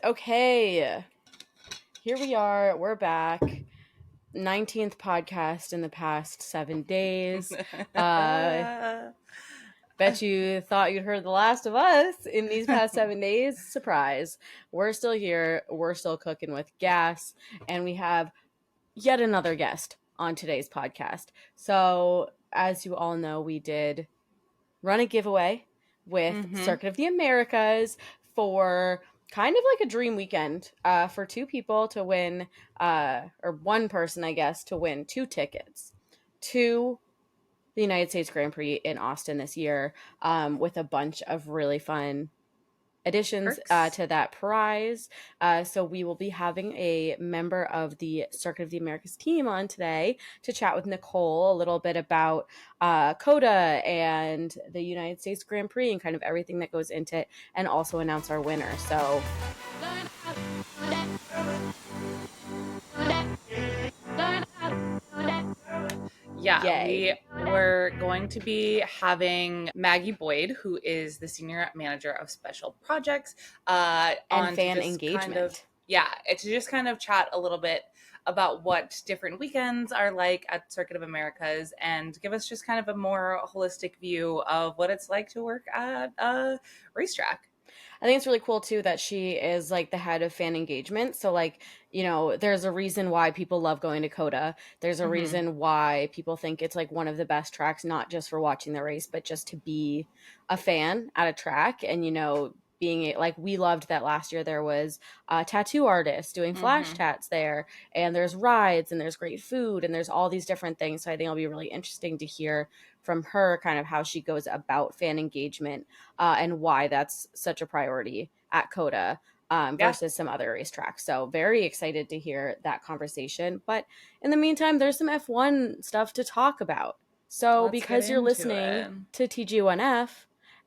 Okay, here we are. We're back. 19th podcast in the past 7 days. Bet you thought you'd heard the last of us in these past 7 days. Surprise. We're still here. We're still cooking with gas. And we have yet another guest on today's podcast. So, as you all know, we did run a giveaway with Circuit of the Americas for kind of like a dream weekend for two people to win, or one person, I guess, to win 2 tickets to the United States Grand Prix in Austin this year, with a bunch of really fun additions to that prize. So we will be having a member of the Circuit of the Americas team on today to chat with Nicole a little bit about COTA and the United States Grand Prix and kind of everything that goes into it, and also announce our winner. So yeah, yay. We were going to be having Maggie Boyd, who is the Senior Manager of Special Projects, and fan engagement. To just kind of chat a little bit about what different weekends are like at Circuit of Americas and give us just kind of a more holistic view of what it's like to work at a racetrack. I think it's really cool too that she is like the head of fan engagement. So like, you know, there's a reason why people love going to COTA. There's a reason why people think it's like one of the best tracks, not just for watching the race, but just to be a fan at a track. And, you know, being like, we loved that last year there was a tattoo artist doing flash tats there, and there's rides and there's great food and there's all these different things. So I think it'll be really interesting to hear from her kind of how she goes about fan engagement, and why that's such a priority at COTA versus some other racetracks. So very excited to hear that conversation. But in the meantime, there's some F1 stuff to talk about. So because you're listening to TG1F,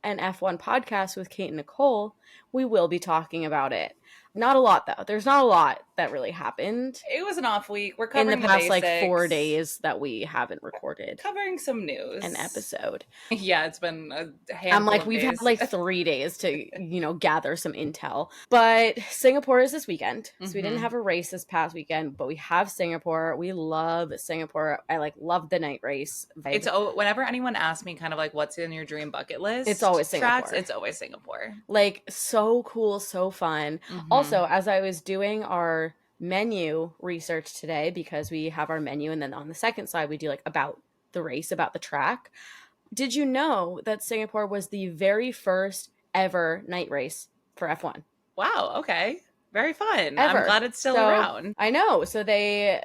an F1 podcast with Kate and Nicole, we will be talking about it. Not a lot, though. There's not a lot that really happened. It was an off week. We're covering in the past like 4 days that we haven't recorded. Covering some news. An episode. Yeah, it's been a handful I'm like, we've had like 3 days to, you know, gather some intel. But Singapore is this weekend. So we didn't have a race this past weekend, but we have Singapore. We love Singapore. I like love the night race vibe. It's whenever anyone asks me kind of like what's in your dream bucket list, it's always Singapore. Tracks, it's always Singapore. Like so cool, so fun. Also, as I was doing our menu research today, because we have our menu and then on the second side we do like about the race, about the track. Did you know that Singapore was the very first ever night race for F1? Wow, okay. Very fun. Ever. I'm glad it's still around. I know. So they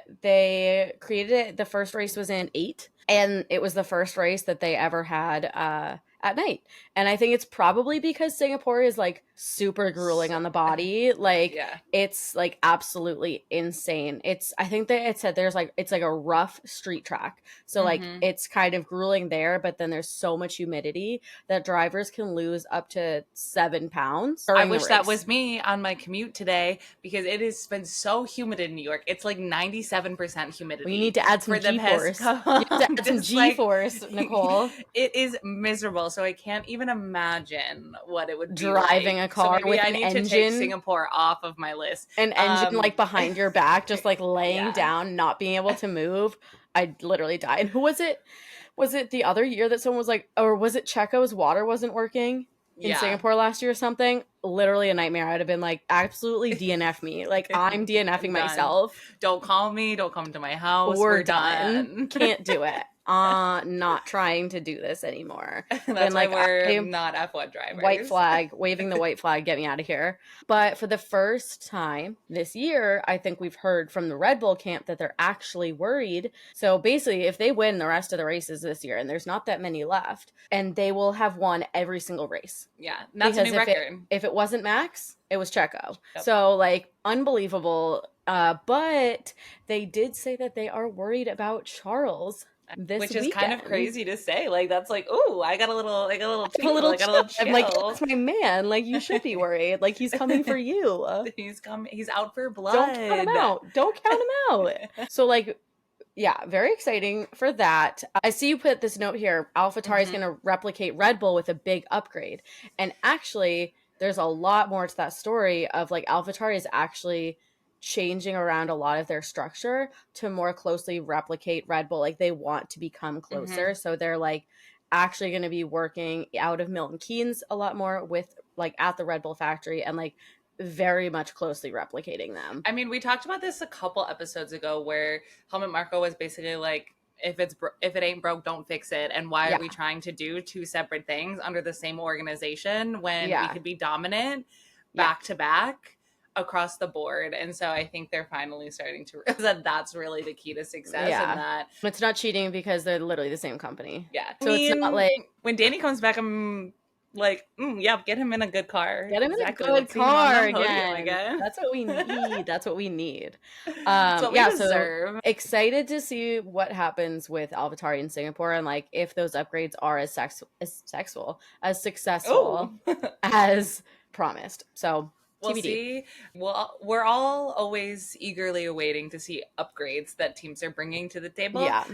created it. The first race was in 8, and it was the first race that they ever had at night. And I think it's probably because Singapore is like super grueling on the body. Like it's like absolutely insane. I think that it said there's like, it's like a rough street track. So like it's kind of grueling there, but then there's so much humidity that drivers can lose up to 7 pounds. I wish that was me on my commute today, because it has been so humid in New York. It's like 97% humidity. Well, you need to add some G-force. You have to add some G-force, like, Nicole. It is miserable. So I can't even imagine what it would be driving like. A car with an engine. I need to take Singapore off of my list. An engine like behind your back, just like laying down, not being able to move. I'd literally die. And who was it? Was it the other year that someone was like, or was it Checo's water wasn't working in Singapore last year or something? Literally a nightmare. I'd have been like, absolutely DNF me. Like, I'm DNFing myself. Don't call me. Don't come to my house. We're done. Can't do it. Not trying to do this anymore. That's why we're not F1 drivers. White flag, waving the white flag, get me out of here. But for the first time this year, I think we've heard from the Red Bull camp that they're actually worried. So basically, if they win the rest of the races this year, and there's not that many left, and they will have won every single race. Yeah, that's a new record. If it wasn't Max, it was Checo. Yep. So like unbelievable. But they did say that they are worried about Charles. Which is kind of crazy to say. Like, that's like, ooh, I got a little chill. I'm like, that's my man. Like, you should be worried. Like, he's coming for you. He's coming. He's out for blood. Don't count him out. So, like, yeah, very exciting for that. I see you put this note here. AlphaTauri is going to replicate Red Bull with a big upgrade. And actually, there's a lot more to that story of like AlphaTauri is actually changing around a lot of their structure to more closely replicate Red Bull. Like they want to become Mm-hmm. closer. So they're like actually going to be working out of Milton Keynes a lot more with like at the Red Bull factory and like very much closely replicating them. I mean, we talked about this a couple episodes ago where Helmut Marko was basically like, if it ain't broke, don't fix it. And why are Yeah. we trying to do two separate things under the same organization when we Yeah. could be dominant Yeah. back to back across the board? And so I think they're finally starting to realize that that's really the key to success, and Yeah. that It's not cheating because they're literally the same company. yeah. I So it's not mean, like when Danny comes back, I'm like, yeah, get him in a good car. get him in a Exactly. good Let's see him on car that podium again. again. That's what we need. That's what we need. It's what we Yeah, so deserve. excited to see what happens with AlphaTauri in Singapore and like if those upgrades are as Oh. successful as promised. So We'll TBD. see. Well, we're all always eagerly awaiting to see upgrades that teams are bringing to the table. Yeah,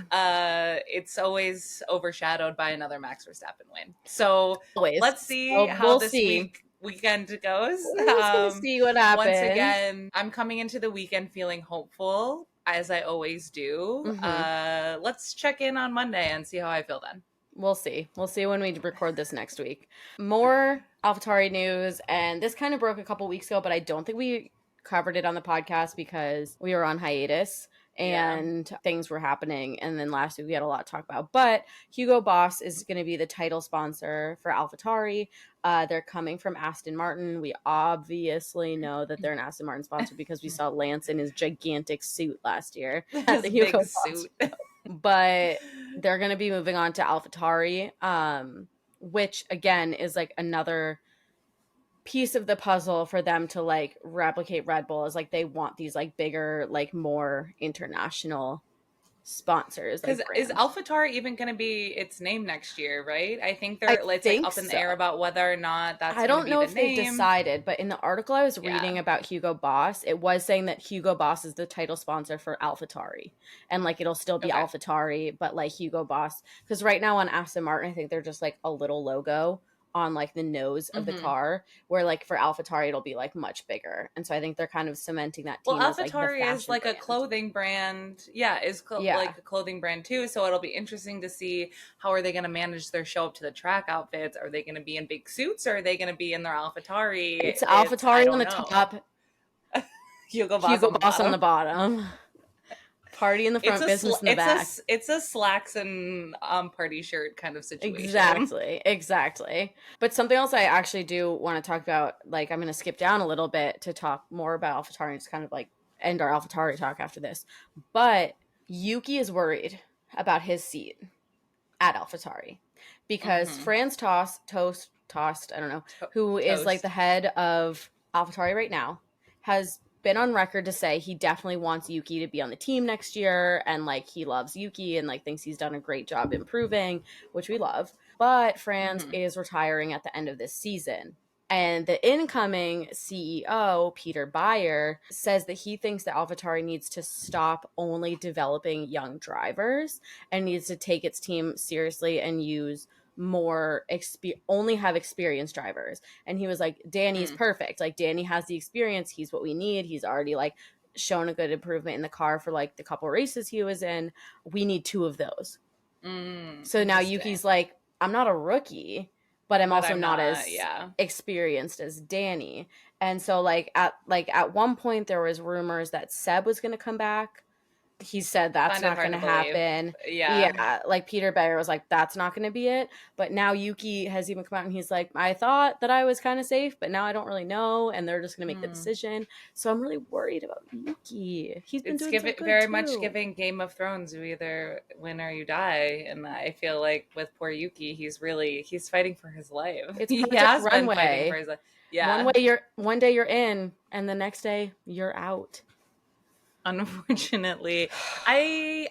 It's always overshadowed by another Max Verstappen win. So always. let's see So how we'll this see. weekend goes. We're just gonna see what Once happens. again, I'm coming into the weekend feeling hopeful, as I always do. Hmm. Let's check in on Monday and see how I feel then. We'll see. We'll see when we record this next week. More AlphaTauri news, and this kind of broke a couple weeks ago, but I don't think we covered it on the podcast because we were on hiatus Yeah. and things were happening. And then last week we had a lot to talk about. But Hugo Boss is going to be the title sponsor for AlphaTauri. They're coming from Aston Martin. We obviously know that they're an Aston Martin sponsor because we saw Lance in his gigantic suit last year at This the Hugo big Boss, suit. but they're going to be moving on to AlphaTauri, which again is like another piece of the puzzle for them to like replicate Red Bull. Is like they want these like bigger, like more international sponsors, Because like is brands. AlphaTauri even going to be its name next year, right? I think I it's like think up in the so. air about whether or not that's I going to don't be know the if they've name. decided, but in the article I was Yeah. reading about Hugo Boss, it was saying that Hugo Boss is the title sponsor for AlphaTauri. And like it'll still be Okay. AlphaTauri, but like Hugo Boss. Because right now on Aston Martin, I think they're just like a little logo on like the nose of the Hmm. car, where like for AlphaTauri, it'll be like much bigger. And so I think they're kind of cementing that Well, team as like the AlphaTauri is fashion like a brand. clothing brand. Yeah, Yeah. like a clothing brand too. So it'll be interesting to see how are they going to manage their show up to the track outfits. Are they going to be in big suits, or are they going to be in their AlphaTauri? It's I AlphaTauri on don't the know. top, Hugo Boss Hugo on the Boss on the bottom. bottom. Party in the front, business in the back. It's a slacks and party shirt kind of situation. Exactly. But something else I actually do want to talk about, like I'm going to skip down a little bit to talk more about AlphaTauri and just kind of like end our AlphaTauri talk after this. But Yuki is worried about his seat at AlphaTauri because Hmm. Franz Tost, I don't know, who is like the Toast. head of AlphaTauri right now, has been on record to say he definitely wants Yuki to be on the team next year and like he loves Yuki and like thinks he's done a great job improving, which we love. But Franz Hmm. is retiring at the end of this season. And the incoming CEO, Peter Bayer, says that he thinks that AlphaTauri needs to stop only developing young drivers and needs to take its team seriously and use only have experienced drivers. And he was like, Danny's Mm. perfect. Like Danny has the experience. He's what we need. He's already like shown a good improvement in the car for like the couple races he was in. We need two of those. So now Interesting. Yuki's like, I'm not a rookie, but I'm But also I'm not not. as Yeah. experienced as Danny. And so at one point there was rumors that Seb was going to come back. He said that's Find it not going hard to to believe. happen. Yeah. Yeah, like Peter Bayer was like, that's not going to be it. But now Yuki has even come out and he's like, I thought that I was kind of safe, but now I don't really know. And they're just going to make the Hmm. decision. So I'm really worried about Yuki. He's been It's doing so giving good very much too. giving Game of Thrones. You either win or you die, and I feel like with poor Yuki, he's fighting for his life. It's He Project has been fighting for Runway. his life. Yeah. One day you're in, and the next day you're out. Unfortunately, I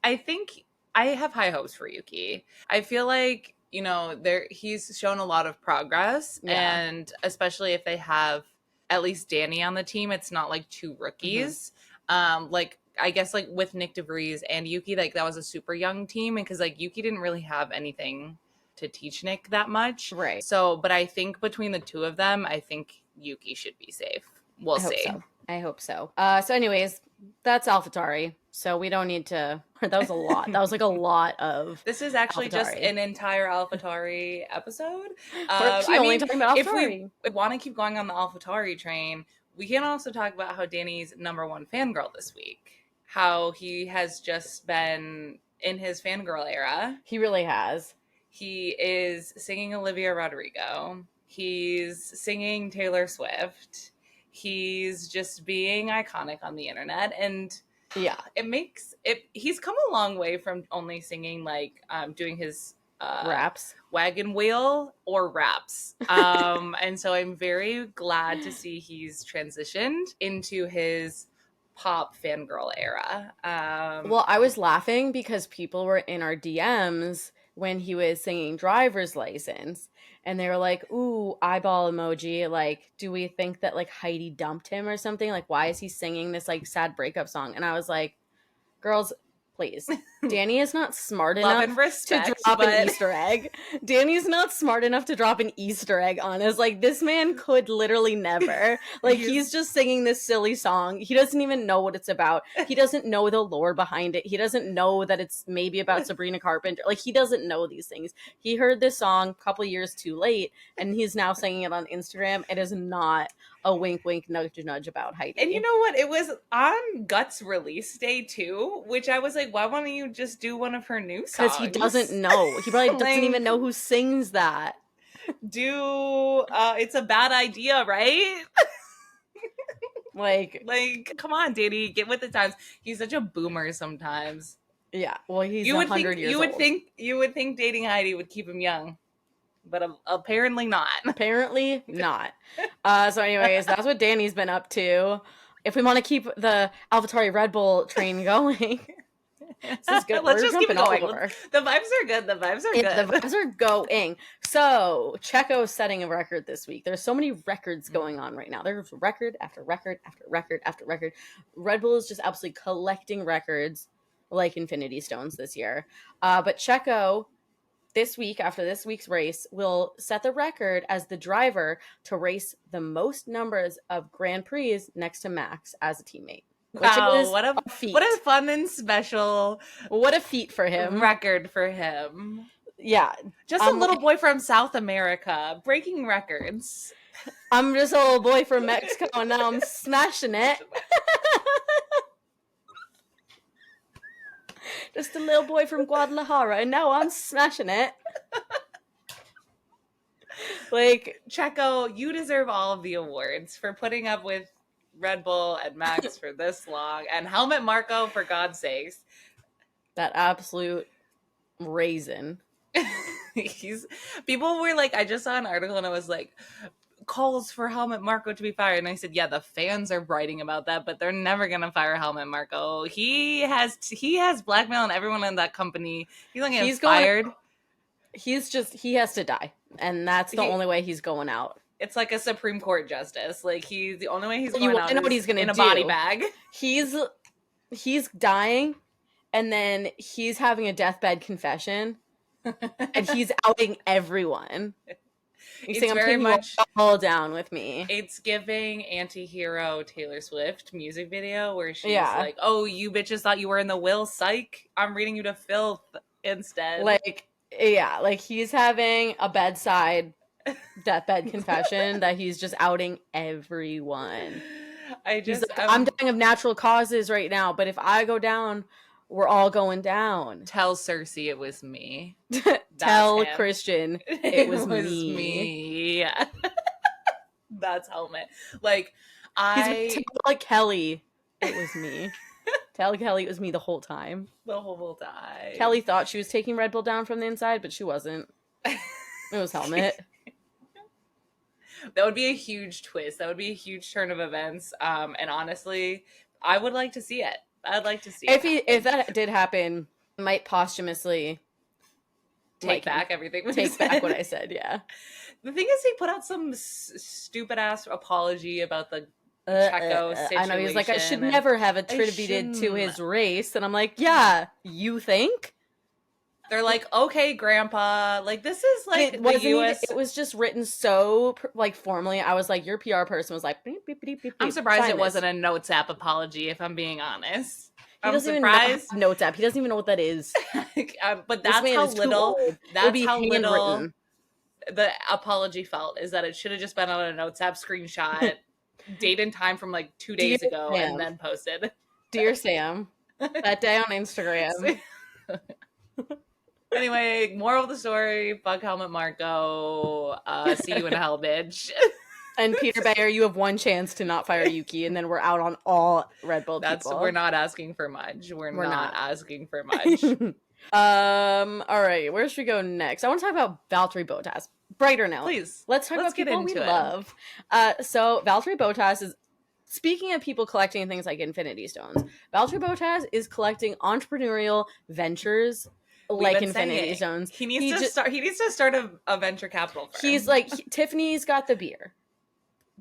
I think I have high hopes for Yuki. I feel like, there he's shown a lot of progress, Yeah. and especially if they have at least Danny on the team, it's not like two Hmm. rookies. Like I guess like with Nick DeVries and Yuki, like that was a super young team, and because like Yuki didn't really have anything to teach Nick that much. Right. So, but I think between the two of them, I think Yuki should be safe. We'll see. I hope so. So anyways, that's AlphaTauri. So we don't need to. That was a lot. That was like a lot of. This is actually just AlphaTauri. an entire AlphaTauri episode. We're actually only talking about if AlphaTauri. we want to keep going on the AlphaTauri train, we can also talk about how Danny's #1 fangirl this week. How he has just been in his fangirl era. He really has. He is singing Olivia Rodrigo. He's singing Taylor Swift. He's just being iconic on the internet, and yeah, he's come a long way from only singing like doing his raps, wagon wheel or raps. And so I'm very glad to see he's transitioned into his pop fangirl era. Well, I was laughing because people were in our DMs when he was singing Driver's License, and they were like, ooh, eyeball emoji, like, do we think that like Heidi dumped him or something? Like, why is he singing this like sad breakup song? And I was like, girls, please. Danny is not smart enough to drop an Easter egg. Danny's not smart enough to drop an Easter egg on us. Like, this man could literally never. Like, he's just singing this silly song. He doesn't even know what it's about. He doesn't know the lore behind it. He doesn't know that it's maybe about Sabrina Carpenter. Like, he doesn't know these things. He heard this song a couple years too late, and he's now singing it on Instagram. It is not a wink, wink, nudge, nudge about Heidi. And you know what? It was on Guts release day too, which I was like, why won't you just do one of her new songs? Because he doesn't know. He probably doesn't even know who sings that. It's a bad idea, right? like, come on, Danny, get with the times. He's such a boomer sometimes. Yeah, well, he's 100 years old. You would think dating Heidi would keep him young. But apparently not. Apparently not. So anyways, that's what Danny's been up to. If we want to keep the AlphaTauri Red Bull train going, this is good. Let's just keep it going. The vibes are good. The vibes are going. So Checo's setting a record this week. There's so many records going on right now. There's record after record after record after record. Red Bull is just absolutely collecting records like Infinity Stones this year. But Checo, this week, after this week's race, will set the record as the driver to race the most numbers of Grand Prix next to Max as a teammate. Wow, what a feat. What a fun and special. What a feat for him. Record for him. Yeah. Just a little boy from South America, breaking records. I'm just a little boy from Mexico, and now I'm smashing it. Just a little boy from Guadalajara, and now I'm smashing it. Like, Checo, you deserve all of the awards for putting up with Red Bull and Max for this long, and Helmut Marko, for God's sakes. That absolute raisin. People were like, I just saw an article and I was like, calls for Helmut Marko to be fired, and I said, yeah, the fans are writing about that, but they're never gonna fire Helmut Marko. He has blackmailed everyone in that company. He's not getting fired. He has to die, and that's the only way he's going out. It's like a Supreme Court justice. Like, the only way he's going out know what he's gonna in do. A body bag. He's dying, and then he's having a deathbed confession, and he's outing everyone. He's saying, I'm taking it all down with me. It's giving anti-hero Taylor Swift music video where she's like, oh, you bitches thought you were in the will, psych. I'm reading you to filth instead. Like he's having a bedside deathbed confession that he's just outing everyone. I'm dying of natural causes right now, but if I go down, we're all going down. Tell Cersei it was me. Tell Christian it was me. Yeah. That's Helmut. Like, tell Kelly it was me. Tell Kelly it was me the whole time. The whole time. Kelly thought she was taking Red Bull down from the inside, but she wasn't. It was Helmut. That would be a huge twist. That would be a huge turn of events. And honestly, I would like to see it. I'd like to see if that did happen, I might posthumously take back everything. Take back what I said. Yeah. The thing is, he put out some stupid ass apology about the Checo situation. I know, he's like, I should never have attributed to his race, and I'm like, yeah, you think? They're like, okay, grandpa, like this is like It the wasn't even, US. it was just written so like formally. I was like, your PR person was like, beep, beep, beep, beep, I'm beep, surprised sign it wasn't this. a Notes app apology, if I'm being honest. He I'm doesn't even know, have surprised. notes app. He doesn't even know what that is. But This man is too old. It would that's be how little handwritten. the apology felt, is that it should have just been on a Notes app screenshot, date and time from like 2 days Dear ago, and Sam, then posted. dear Sam, that day on Instagram. Anyway, moral of the story: fuck Helmet Marco. See you in hell, bitch. And Peter Bayer, you have one chance to not fire Yuki, and then we're out on all Red Bull We're people. not asking for much. We're We're not not. asking for much. All right, where should we go next? I want to talk about Valtteri Bottas. Brighter note. Please, Let's talk about get people we into it. love. So Valtteri Bottas is, speaking of people collecting things like Infinity Stones, Valtteri Bottas is collecting entrepreneurial ventures like Infinity Stones. He needs to start a venture capital firm. He's like, Tiffany's got the beer.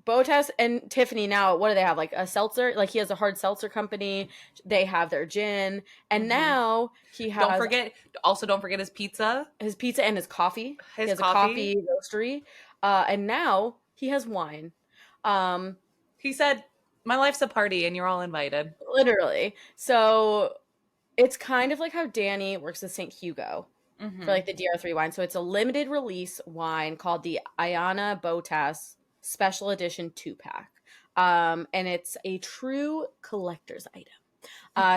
Bottas and Tiffany now, what do they have? Like a seltzer? Like he has a hard seltzer company. They have their gin. And now he has... Don't forget his pizza. His pizza and his coffee. He has a coffee roastery. And now he has wine. He said, my life's a party and you're all invited. Literally. So it's kind of like how Danny works with St. Hugo for like the DR3 wine. So it's a limited release wine called the Ayana Bottas Special Edition 2-pack. And it's a true collector's item.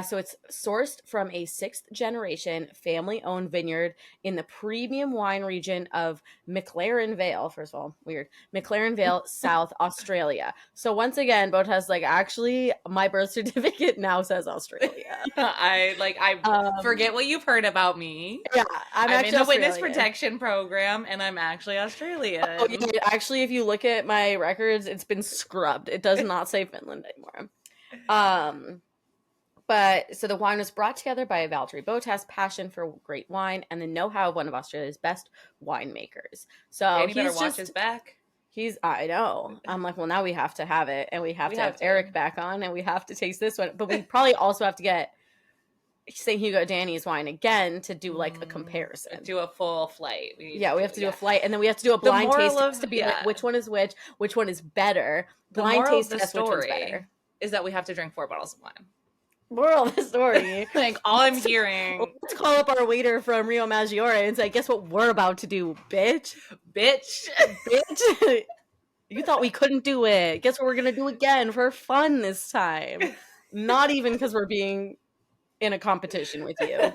So it's sourced from a 6th generation family-owned vineyard in the premium wine region of McLaren Vale. First of all, weird. McLaren Vale, South Australia. So once again, Bottas like, actually, my birth certificate now says Australia. I forget what you've heard about me. Yeah, I'm in the witness protection program, and I'm actually Australian. Oh, yeah, actually, if you look at my records, it's been scrubbed. It does not say Finland anymore. But so the wine was brought together by Valtteri Bottas' passion for great wine and the know-how of one of Australia's best winemakers. So Danny better watch his back. I know. I'm like, well, now we have to have it, and we have to have Eric back on, and we have to taste this one. But we probably also have to get St. Hugo Danny's wine again to do like a comparison. Do a full flight. We have to do a flight, and then we have to do a blind taste test to be like, which one is which one is better. Blind taste test, which one's better. Is that we have to drink 4 bottles of wine. Moral of the story. Like, all I'm hearing. Let's call up our waiter from Rio Maggiore and say, guess what we're about to do, bitch? Bitch. You thought we couldn't do it. Guess what we're going to do again for fun this time. Not even because we're being in a competition with you.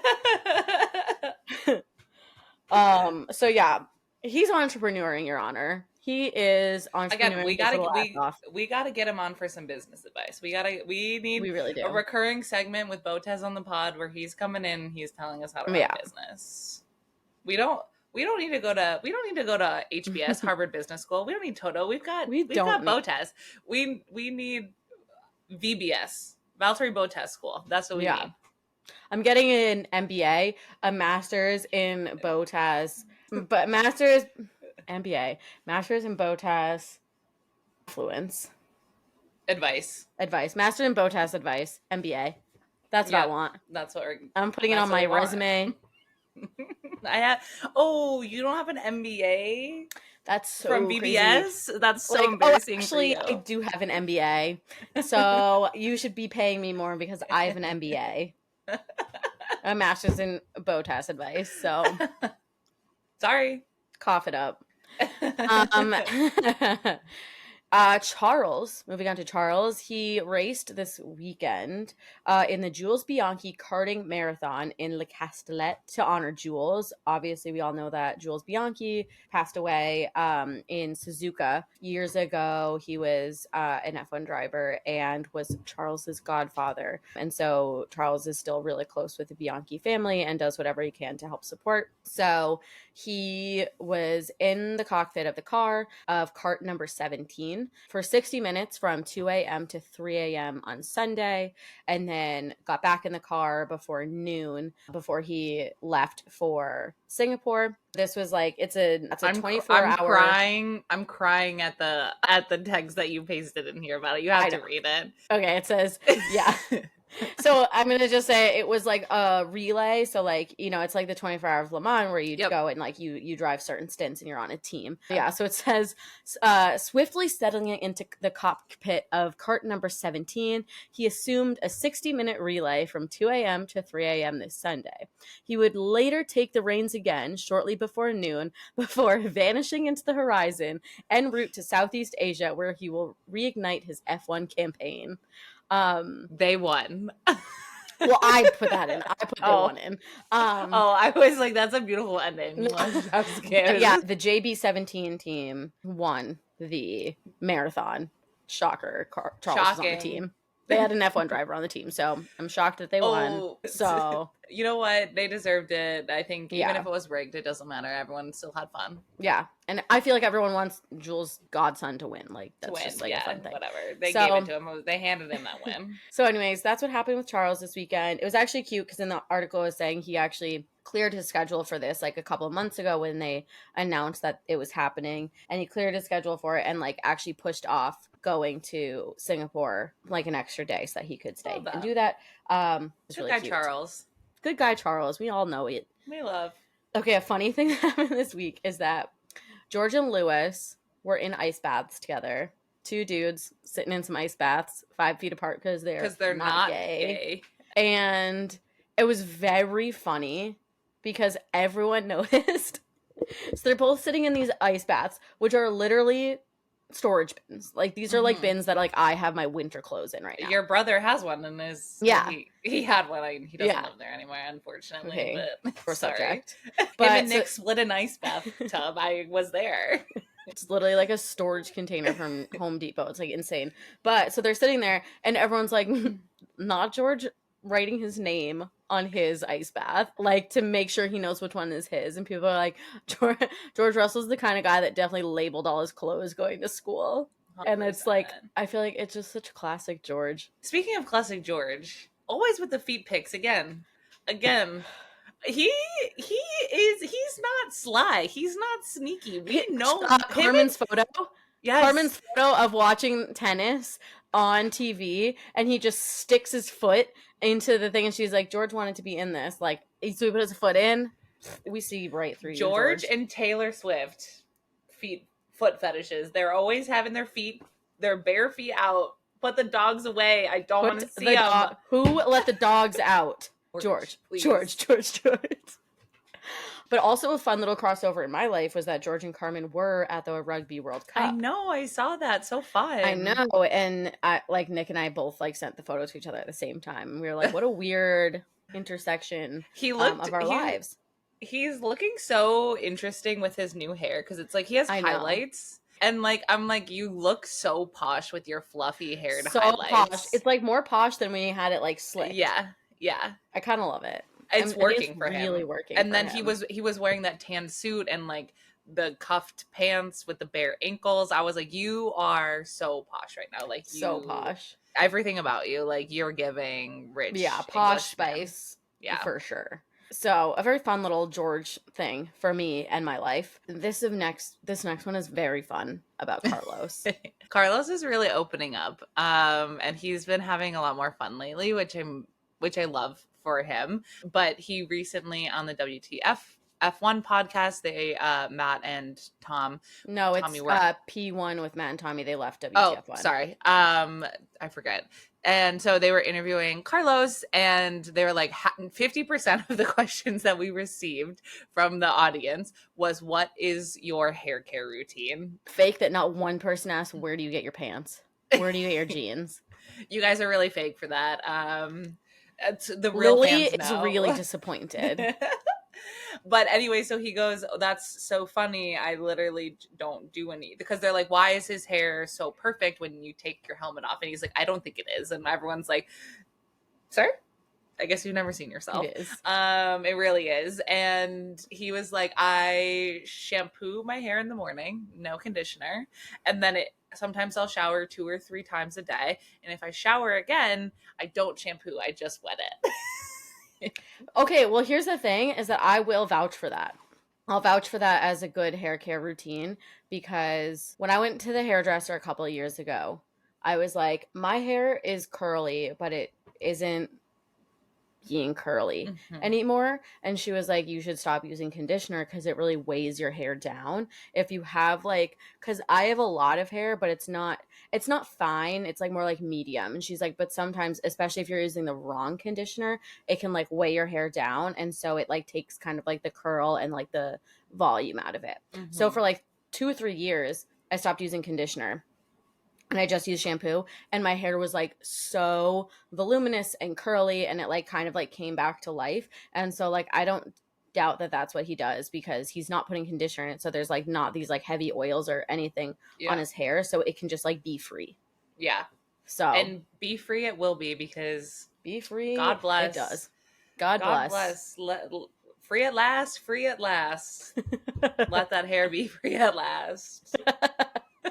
So yeah, he's entrepreneuring, Your Honor. He is entrepreneuring. Again, we gotta get him on for some business advice. We really do. A recurring segment with Bottas on the pod where he's coming in, he's telling us how to run business. We don't need to go to HBS, Harvard Business School. We don't need Toto. We've got Bottas. We need VBS, Valtteri Bottas School. That's what we need. I'm getting an MBA, a master's in Bottas, but MBA, master's in Bottas influence. Advice. Master in Bottas advice. MBA. That's what I want. That's what I'm putting it on my resume. You don't have an MBA? That's so from VBS? Crazy. That's so embarrassing. Actually, I do have an MBA. So you should be paying me more because I have an MBA. A master's in Bottas advice. So sorry. Cough it up. Charles, moving on to Charles, he raced this weekend in the Jules Bianchi karting marathon in Le Castellet to honor Jules. Obviously, we all know that Jules Bianchi passed away in Suzuka years ago. He was an F1 driver and was Charles's godfather. And so Charles is still really close with the Bianchi family and does whatever he can to help support. So he was in the cockpit of the car of kart number 17 for 60 minutes from 2 a.m. to 3 a.m. on Sunday, and then got back in the car before noon before he left for Singapore. This was like, it's a 24-hour. I'm crying at the text that you pasted in here about it. You have to read it. Okay, it says, yeah. So I'm gonna just say it was like a relay. So like, you know, it's like the 24 hours of Le Mans where you Yep. go and like you drive certain stints and you're on a team. Yeah. So it says swiftly settling into the cockpit of cart number 17, he assumed a 60-minute relay from 2 a.m. to 3 a.m. this Sunday. He would later take the reins again shortly before noon before vanishing into the horizon en route to Southeast Asia, where he will reignite his F1 campaign. They won. Well, I put that in. I put they one Oh. in. I was like, that's a beautiful ending. I'm scared. Yeah, the JB17 team won the marathon. Shocker. Charles was on the Shocking. team. They had an F1 driver on the team, so I'm shocked that they won. So you know what? They deserved it. I think even Yeah. if it was rigged, it doesn't matter. Everyone still had fun. yeah, and I feel like everyone wants Jules' godson to win. Like that's just like a fun thing. Whatever. They So- gave it to him. They handed him that win. So, anyways, that's what happened with Charles this weekend. It was actually cute because in the article it was saying he actually cleared his schedule for this like a couple of months ago when they announced that it was happening, and he cleared his schedule for it and like actually pushed off going to Singapore like an extra day so that he could stay and do that. It's Good really guy, cute. Charles. Good guy, Charles. We all know it. We love. Okay, a funny thing that happened this week is that George and Lewis were in ice baths together. Two dudes sitting in some ice baths 5 feet apart because they're not gay. And it was very funny because everyone noticed. So they're both sitting in these ice baths, which are literally storage bins. Like these are like bins that like I have my winter clothes in right now. Your brother has one in his. Yeah. He had one. He doesn't live there anymore, unfortunately. Okay. But For sorry. subject. Him But and Nick split an ice bathtub. I was there. It's literally like a storage container from Home Depot. It's like insane. But so they're sitting there and everyone's like, not George writing his name on his ice bath, like to make sure he knows which one is his. And people are like, George Russell's the kind of guy that definitely labeled all his clothes going to school. 100%. And it's like, I feel like it's just such a classic George. Speaking of classic George, always with the feet pics again. He's not sly. He's not sneaky. We know Carmen's photo. Yes. Carmen's photo of watching tennis on TV, and he just sticks his foot into the thing, and she's like, George wanted to be in this. Like, so he put his foot in. We see right through George you, and Taylor Swift foot fetishes. They're always having their bare feet out. Put the dogs away. I don't want to see them. Who let the dogs out? George. But also a fun little crossover in my life was that George and Carmen were at the Rugby World Cup. I know, I saw that. So fun. I know, and Nick and I both like sent the photo to each other at the same time. And we were like, what a weird intersection of our lives. He's looking so interesting with his new hair because it's like he has highlights. And like I'm like, you look so posh with your fluffy haired highlights. Posh. It's like more posh than when you had it like slick. Yeah. I kind of love it. It's working for him. Really working. And then he was wearing that tan suit and like the cuffed pants with the bare ankles. I was like, you are so posh right now. Like so posh. Everything about you, like you're giving rich. Yeah, posh spice. Yeah, for sure. So a very fun little George thing for me and my life. This next one is very fun about Carlos. Carlos is really opening up, and he's been having a lot more fun lately, which I love for him. But he recently on the WTF F1 podcast, they Matt and Tom. No, it's P1 with Matt and Tommy. They left WTF1. Oh, sorry. I forget. And so they were interviewing Carlos, and they were like 50% of the questions that we received from the audience was, "What is your hair care routine?" Fake that not one person asked, "Where do you get your pants? Where do you get your jeans?" You guys are really fake for that. The real Lily fans know. is really disappointed. But anyway, so he goes, "Oh, that's so funny. I literally don't do any," because they're like, "Why is his hair so perfect when you take your helmet off?" And he's like, "I don't think it is." And everyone's like, "Sir, I guess you've never seen yourself." It is. It really is. And he was like, "I shampoo my hair in the morning, no conditioner, and then sometimes I'll shower 2 or 3 times a day. And if I shower again, I don't shampoo. I just wet it." Okay, well, here's the thing is that I will vouch for that. I'll vouch for that as a good hair care routine, because when I went to the hairdresser a couple of years ago, I was like, my hair is curly, but it isn't being curly Mm-hmm. anymore. And she was like, you should stop using conditioner because it really weighs your hair down. If you have like, because I have a lot of hair, but it's not fine, it's like more like medium. And she's like, but sometimes, especially if you're using the wrong conditioner, it can like weigh your hair down, and so it like takes kind of like the curl and like the volume out of it. So Mm-hmm. for like 2 or 3 years I stopped using conditioner and I just used shampoo, and my hair was like so voluminous and curly, and it like kind of like came back to life. And so like I don't doubt that that's what he does, because he's not putting conditioner in it, so there's like not these like heavy oils or anything on Yeah. his hair, so it can just like be free. Yeah. So And be free it will be, because be free God it bless. does. God God bless. bless. Free at last, free at last. Let that hair be free at last.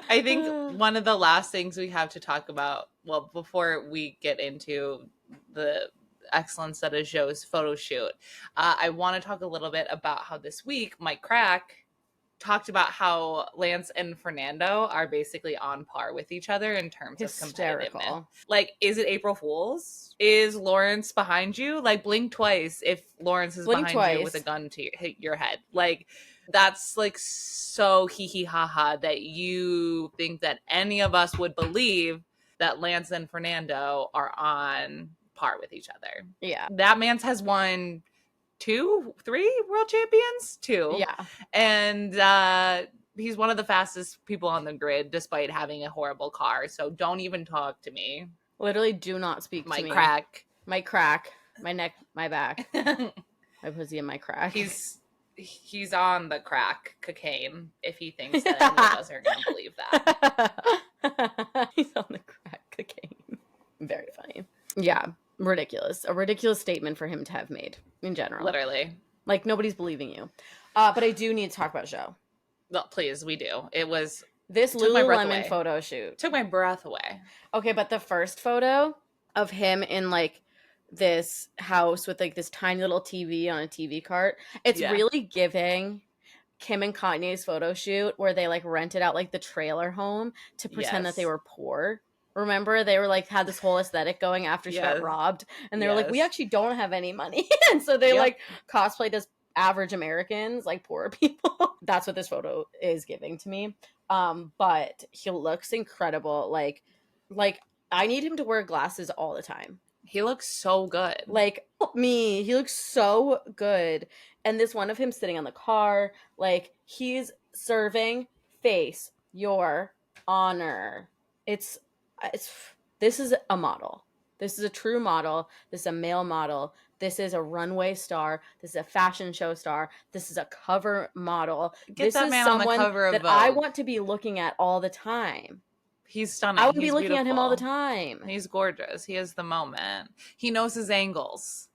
I think one of the last things we have to talk about, well, before we get into the excellence that is Joe's photo shoot, I want to talk a little bit about how this week Mike Crack talked about how Lance and Fernando are basically on par with each other in terms of competitiveness. Hysterical. Like, is it April Fool's? Is Lawrence behind you? Like, blink twice if Lawrence is Blink behind you with a twice. gun to hit your head. Like, that's like so hee hee ha ha that you think that any of us would believe that Lance and Fernando are on par with each other. Yeah. That man's has won 3 world champions, 2, Yeah. and he's one of the fastest people on the grid despite having a horrible car. So don't even talk to me, Literally do not speak to Mike me. Crack. My crack, my neck, my back, my pussy, and my crack. He's on the crack cocaine if he thinks that any of us are gonna believe that. He's on the crack cocaine. Very funny. Yeah, ridiculous. A ridiculous statement for him to have made in general. Literally. Like, nobody's believing you. But I do need to talk about Joe. Well, please, we do. This took my breath Lululemon away. photo shoot. Took my breath away. Okay, but the first photo of him in like this house with like this tiny little TV on a TV cart, it's Yeah. really giving Kim and Kanye's photo shoot where they like rented out like the trailer home to pretend that they Yes. were poor. Remember, they were like had this whole aesthetic going after she got Yes. robbed, and they were like, we Yes. actually don't have any money. And so they Yep. like cosplayed as average Americans, like poor people. That's what this photo is giving to me. But he looks incredible. Like I need him to wear glasses all the time. He looks so good. Like me, he looks so good. And this one of him sitting on the car, like he's serving face your honor. It's this is a model. This is a true model. This is a male model. This is a runway star. This is a fashion show star. This is a cover model. Get this that is man on the someone cover of that Vogue. I want to be looking at all the time. He's stunning. I would be He's looking at him all the beautiful. time. He's gorgeous. He has the moment. He knows his angles.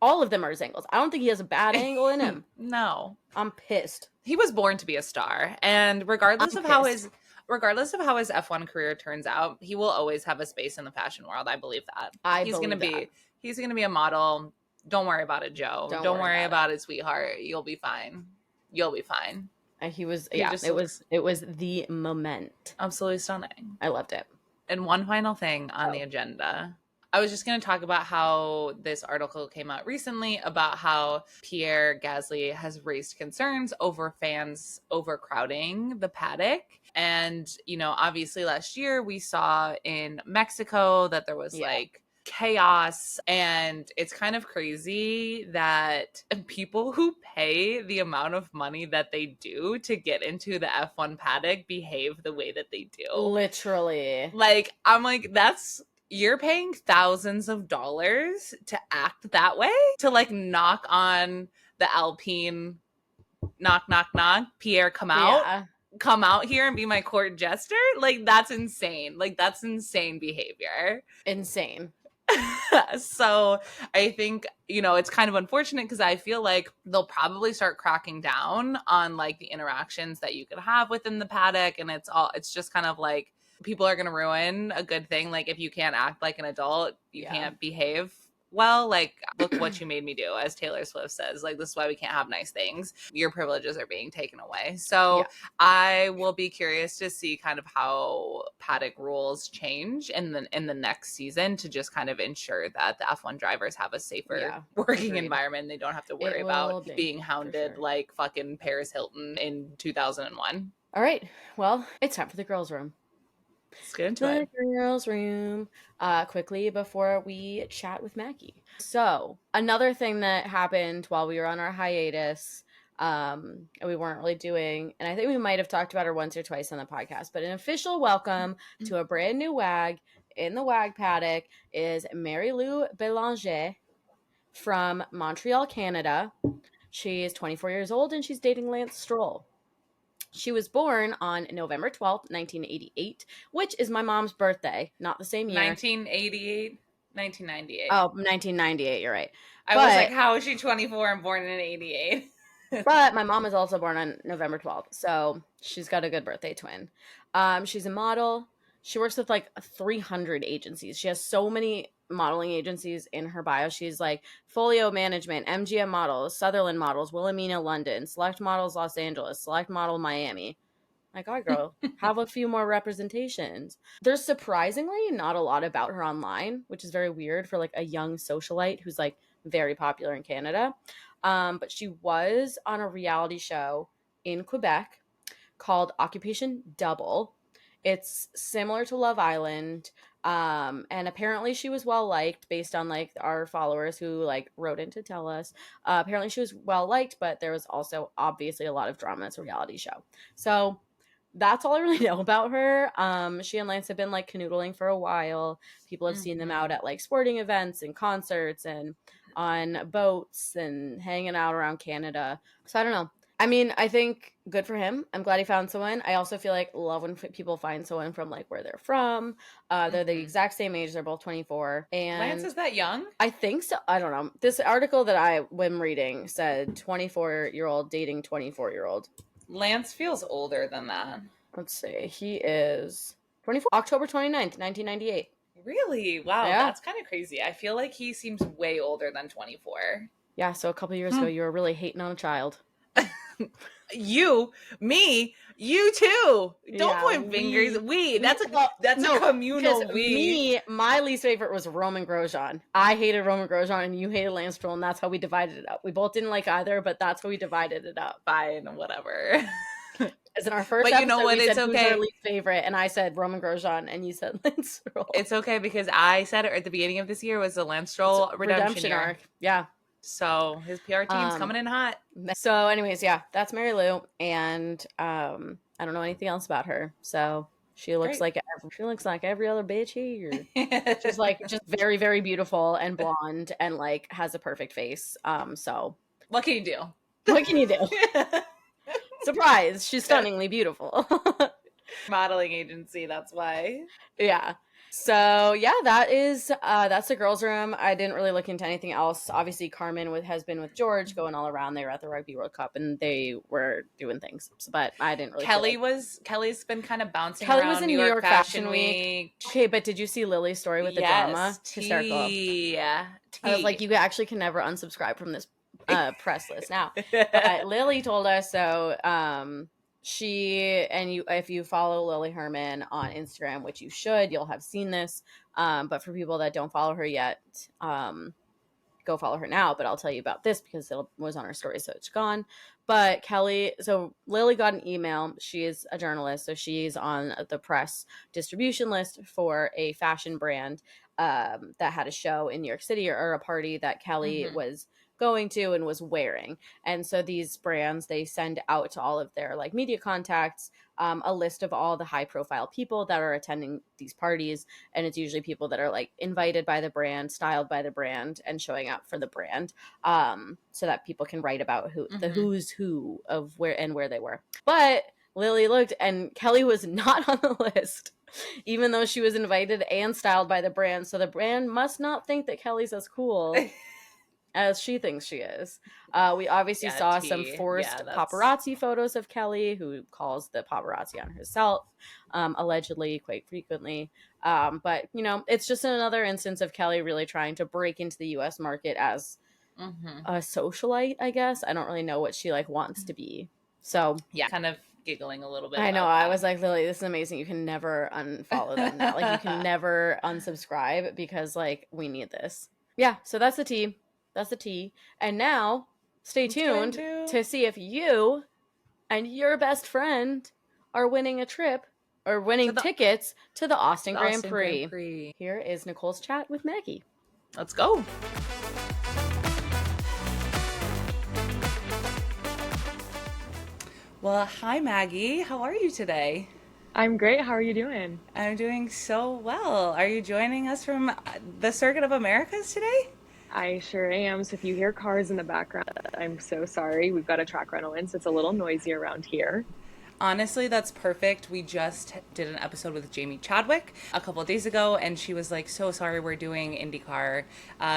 All of them are his angles. I don't think he has a bad angle in him. No. I'm pissed. He was born to be a star, and regardless of how his F1 career turns out, he will always have a space in the fashion world. I believe that. He's gonna be a model. Don't worry about it, Joe. Don't worry about it, sweetheart. You'll be fine. You'll be fine. It was the moment. Absolutely stunning. I loved it. And one final thing on the agenda. I was just going to talk about how this article came out recently about how Pierre Gasly has raised concerns over fans overcrowding the paddock. And, obviously last year we saw in Mexico that there was like chaos, and it's kind of crazy that people who pay the amount of money that they do to get into the F1 paddock behave the way that they do. Literally. Like, I'm like, you're paying thousands of dollars to act that way, to like knock on the Alpine, knock, knock, knock, Pierre, come out. Yeah. Come out here and be my court jester. Like, that's insane. Like, that's insane behavior. Insane. So I think, it's kind of unfortunate because I feel like they'll probably start cracking down on like the interactions that you could have within the paddock. And it's just kind of like, people are going to ruin a good thing. Like, if you can't act like an adult, you can't behave well, like, look what you made me do, as Taylor Swift says. Like, this is why we can't have nice things. Your privileges are being taken away. So Yeah. I will be curious to see kind of how paddock rules change in the next season to just kind of ensure that the F1 drivers have a safer Yeah. working Agreed. environment. They don't have to It worry about will be being for hounded sure. like fucking Paris Hilton in 2001. All right. Well, it's time for the girls' room. Let's get into The it. girls' room. Quickly before we chat with Maggie. So, another thing that happened while we were on our hiatus, and we weren't really doing, and I think we might have talked about her once or twice on the podcast, but an official welcome to a brand new wag in the wag paddock is Mary Lou Belanger from Montreal, Canada. She is 24 years old and she's dating Lance Stroll. She was born on November 12th, 1988, which is my mom's birthday, not the same year. 1988, 1998. Oh, 1998, you're right. I was like, But how is she 24 and born in 88? but my mom is also born on November 12th, so she's got a good birthday twin. She's a model. She works with like 300 agencies. She has so many modeling agencies in her bio. She's like Folio Management, MGM Models, Sutherland Models, Wilhelmina London, Select Models Los Angeles, Select Model Miami. My God, girl, have a few more representations. There's surprisingly not a lot about her online, which is very weird for like a young socialite who's like very popular in Canada. But she was on a reality show in Quebec called Occupation Double. It's similar to Love Island. And apparently she was well liked based on like our followers who like wrote in to tell us. Apparently she was well liked, but there was also obviously a lot of drama. It's a reality show. So that's all I really know about her. She and Lance have been like canoodling for a while. People have seen them out at like sporting events and concerts and on boats and hanging out around Canada. So I don't know. I mean, I think good for him. I'm glad he found someone. I also feel like love when people find someone from like where they're from. They're the exact same age. They're both 24. Lance And is that young? I think so. I don't know. This article that I am reading said 24-year-old dating 24-year-old. Lance feels older than that. Let's see. He is 24. October 29th, 1998. Really? Wow, Yeah. that's kind of crazy. I feel like he seems way older than 24. Yeah, so a couple years ago, you were really hating on a child. You, me, you too. Don't Yeah, point fingers. That's no, a communal because we. my least favorite was Roman Grosjean. I hated Roman Grosjean and you hated Lance Stroll, and that's how we divided it up. We both didn't like either, but that's how we divided it up. Fine, whatever. As in our first But episode, you know what? we It's said who's okay. our least favorite, and I said Roman Grosjean, and you said Lance Stroll. It's okay because I said it at the beginning of this year was the Lance Stroll redemption year. arc. Yeah. So his PR team's coming in hot. So, anyways, yeah, that's Mary Lou, and I don't know anything else about her. So she looks Great. like every other bitch here. She's like just very, very beautiful and blonde, and like has a perfect face. So what can you do? what can you do? Surprise! She's stunningly beautiful. Modeling agency. That's why. Yeah. So yeah, that's the girls' room. I didn't really look into anything else. Obviously, Carmen has been with George going all around. They were at the Rugby World Cup and they were doing things, but I didn't really. Kelly's been kind of bouncing. Kelly around was in New York Fashion Week. Okay, but did you see Lily's story with the drama? Hysterical. Yeah, I was like, you actually can never unsubscribe from this press list now. But Lily told us so. If you follow Lily Herman on Instagram, which you should, you'll have seen this. But for people that don't follow her yet, go follow her now. But I'll tell you about this because it was on her story, so it's gone. But Lily got an email. She is a journalist, so she's on the press distribution list for a fashion brand that had a show in New York City or a party that Kelly was going to and was wearing. And so these brands, they send out to all of their like media contacts a list of all the high profile people that are attending these parties, and it's usually people that are like invited by the brand, styled by the brand, and showing up for the brand, so that people can write about the who's who of where they were. But Lily looked and Kelly was not on the list, even though she was invited and styled by the brand. So the brand must not think that Kelly's as cool as she thinks she is. We obviously Yeah, saw some T. forced Yeah, that's paparazzi photos of Kelly, who calls the paparazzi on herself, allegedly, quite frequently. But, you know, it's just another instance of Kelly really trying to break into the US market as hmm a socialite, I guess. I don't really know what she like wants to be. So yeah, kind of giggling a little bit I know. about I that. was like, Lily, this is amazing. You can never unfollow them now. Like, you can never unsubscribe because, like, we need this. Yeah. So that's the tea. That's the tea. And now, stay Let's get tuned into to see if you and your best friend are winning a trip or to winning tickets to the Austin the Grand Austin Grand Prix. Prix. Here is Nicole's chat with Maggie. Let's go. Well, hi Maggie. How are you today? I'm great. How are you doing? I'm doing so well. Are you joining us from the Circuit of Americas today? I sure am. So if you hear cars in the background, I'm so sorry. We've got a track rental in, so it's a little noisy around here. Honestly, that's perfect. We just did an episode with Jamie Chadwick a couple of days ago, and she was like, "So sorry, we're doing IndyCar."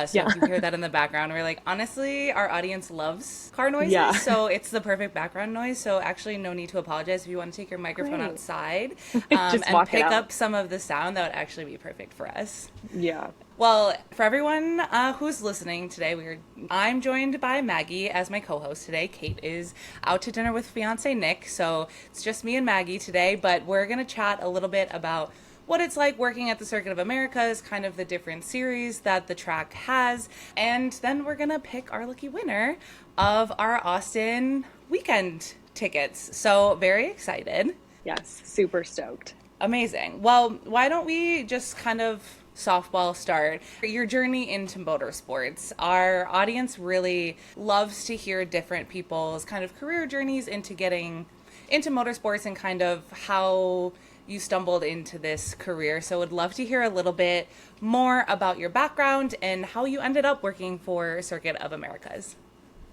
So Yeah. if you hear that in the background, we're like, honestly, our audience loves car Yeah. noises, so it's the perfect background noise. So actually, no need to apologize. If you want to take your microphone Great. outside Just and walk it pick out. up some of the sound, that would actually be perfect for us. Yeah. Well, for everyone who's listening today, I'm joined by Maggie as my co-host today. Kate is out to dinner with fiance Nick, so it's just me and Maggie today. But we're gonna chat a little bit about what it's like working at the Circuit of Americas, kind of the different series that the track has, and then we're gonna pick our lucky winner of our Austin weekend tickets. So very excited. Yes. Super stoked. Amazing. Well, why don't we just kind of softball start your journey into motorsports? Our audience really loves to hear different people's kind of career journeys into getting into motorsports and kind of how you stumbled into this career. So would love to hear a little bit more about your background and how you ended up working for Circuit of Americas.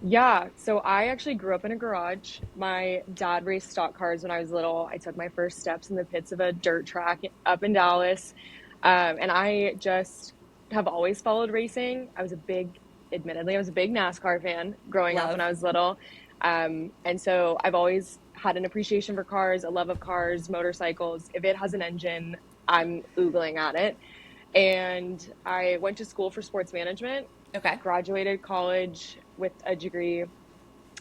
Yeah. So I actually grew up in a garage. My dad raced stock cars when I was little. I took my first steps in the pits of a dirt track up in Dallas. And I just have always followed racing. Admittedly, I was a big NASCAR fan growing up when Love. I was little. And so I've always had an appreciation for cars, a love of cars, motorcycles. If it has an engine, I'm oogling at it. And I went to school for sports management, Okay. graduated college with a degree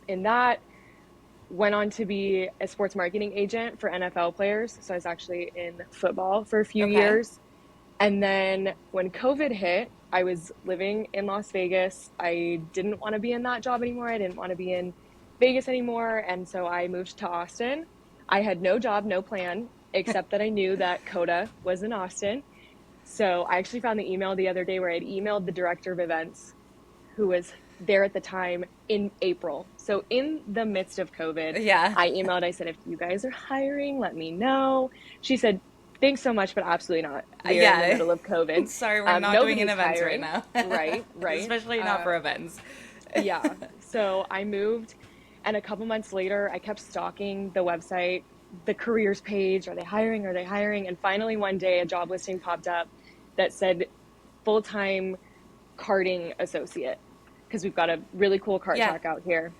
in that, went on to be a sports marketing agent for NFL players. So I was actually in football for a few Okay. years. And then when COVID hit, I was living in Las Vegas. I didn't want to be in that job anymore. I didn't want to be in Vegas anymore. And so I moved to Austin. I had no job, no plan, except that I knew that COTA was in Austin. So I actually found the email the other day where I'd emailed the director of events who was there at the time in April. So in the midst of COVID, Yeah. I emailed, I said, if you guys are hiring, let me know. She said, thanks so much, but absolutely not. We are in the Yeah. middle of COVID. Sorry, we're not doing an Nobody's events right hiring. now. Right, right. Especially not for events. Yeah. So I moved, and a couple months later, I kept stalking the website, the careers page. Are they hiring? Are they hiring? And finally, one day, a job listing popped up that said full-time karting associate, because we've got a really cool kart Yeah. track out here.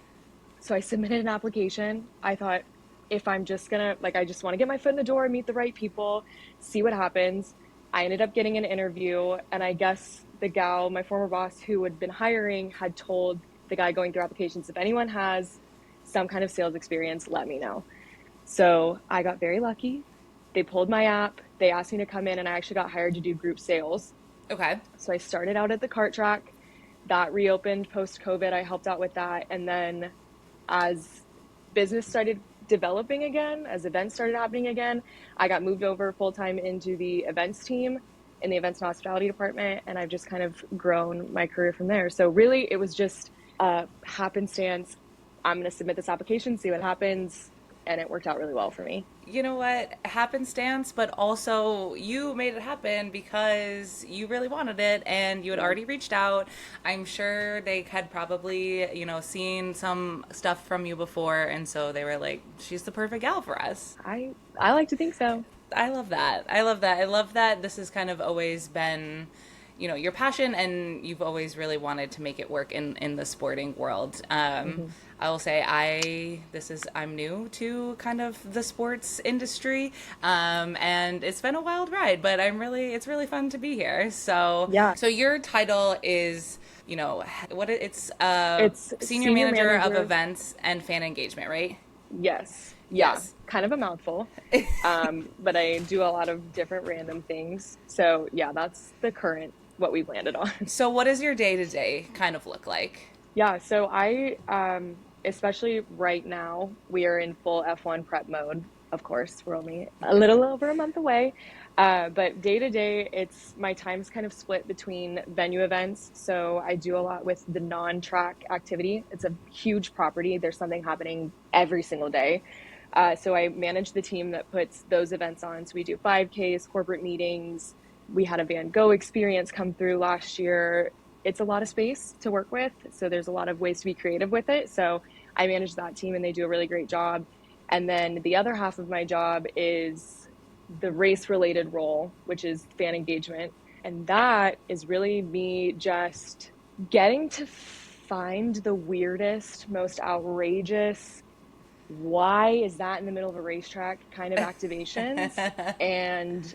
So I submitted an application. I thought, if I'm just gonna, like, I just want to get my foot in the door, meet the right people, see what happens. I ended up getting an interview, and I guess the gal, my former boss who had been hiring, had told the guy going through applications, if anyone has some kind of sales experience, let me know. So I got very lucky. They pulled my app. They asked me to come in, and I actually got hired to do group sales. Okay. So I started out at the kart track. That reopened post COVID. I helped out with that. And then as business started developing again, as events started happening again, I got moved over full time into the events team in the events and hospitality department. And I've just kind of grown my career from there. So really, it was just a happenstance. I'm going to submit this application, see what happens. And it worked out really well for me. You know what? Happenstance, but also you made it happen because you really wanted it and you had Right. already reached out. I'm sure they had probably, seen some stuff from you before, and so they were like, she's the perfect gal for us. I like to think so. I love that. I love that. I love that this has kind of always been, your passion, and you've always really wanted to make it work in the sporting world. Mm-hmm. I will say I'm new to kind of the sports industry, and it's been a wild ride, but it's really fun to be here. So, Yeah. so your title is, it's It's senior senior manager of manager. events and fan engagement, right? Yes. Yeah. Yes. Kind of a mouthful. But I do a lot of different random things. So yeah, that's the current what we've landed on. So, what does your day to day kind of look like? Yeah, so especially right now, we are in full F1 prep mode. Of course, we're only a little over a month away. But day to day, it's my time's kind of split between venue events. So I do a lot with the non-track activity. It's a huge property. There's something happening every single day. So I manage the team that puts those events on. So we do 5Ks, corporate meetings. We had a Van Gogh experience come through last year. It's a lot of space to work with, so there's a lot of ways to be creative with it. So I manage that team and they do a really great job. And then the other half of my job is the race related role, which is fan engagement. And that is really me just getting to find the weirdest, most outrageous, why is that in the middle of a racetrack kind of activations. And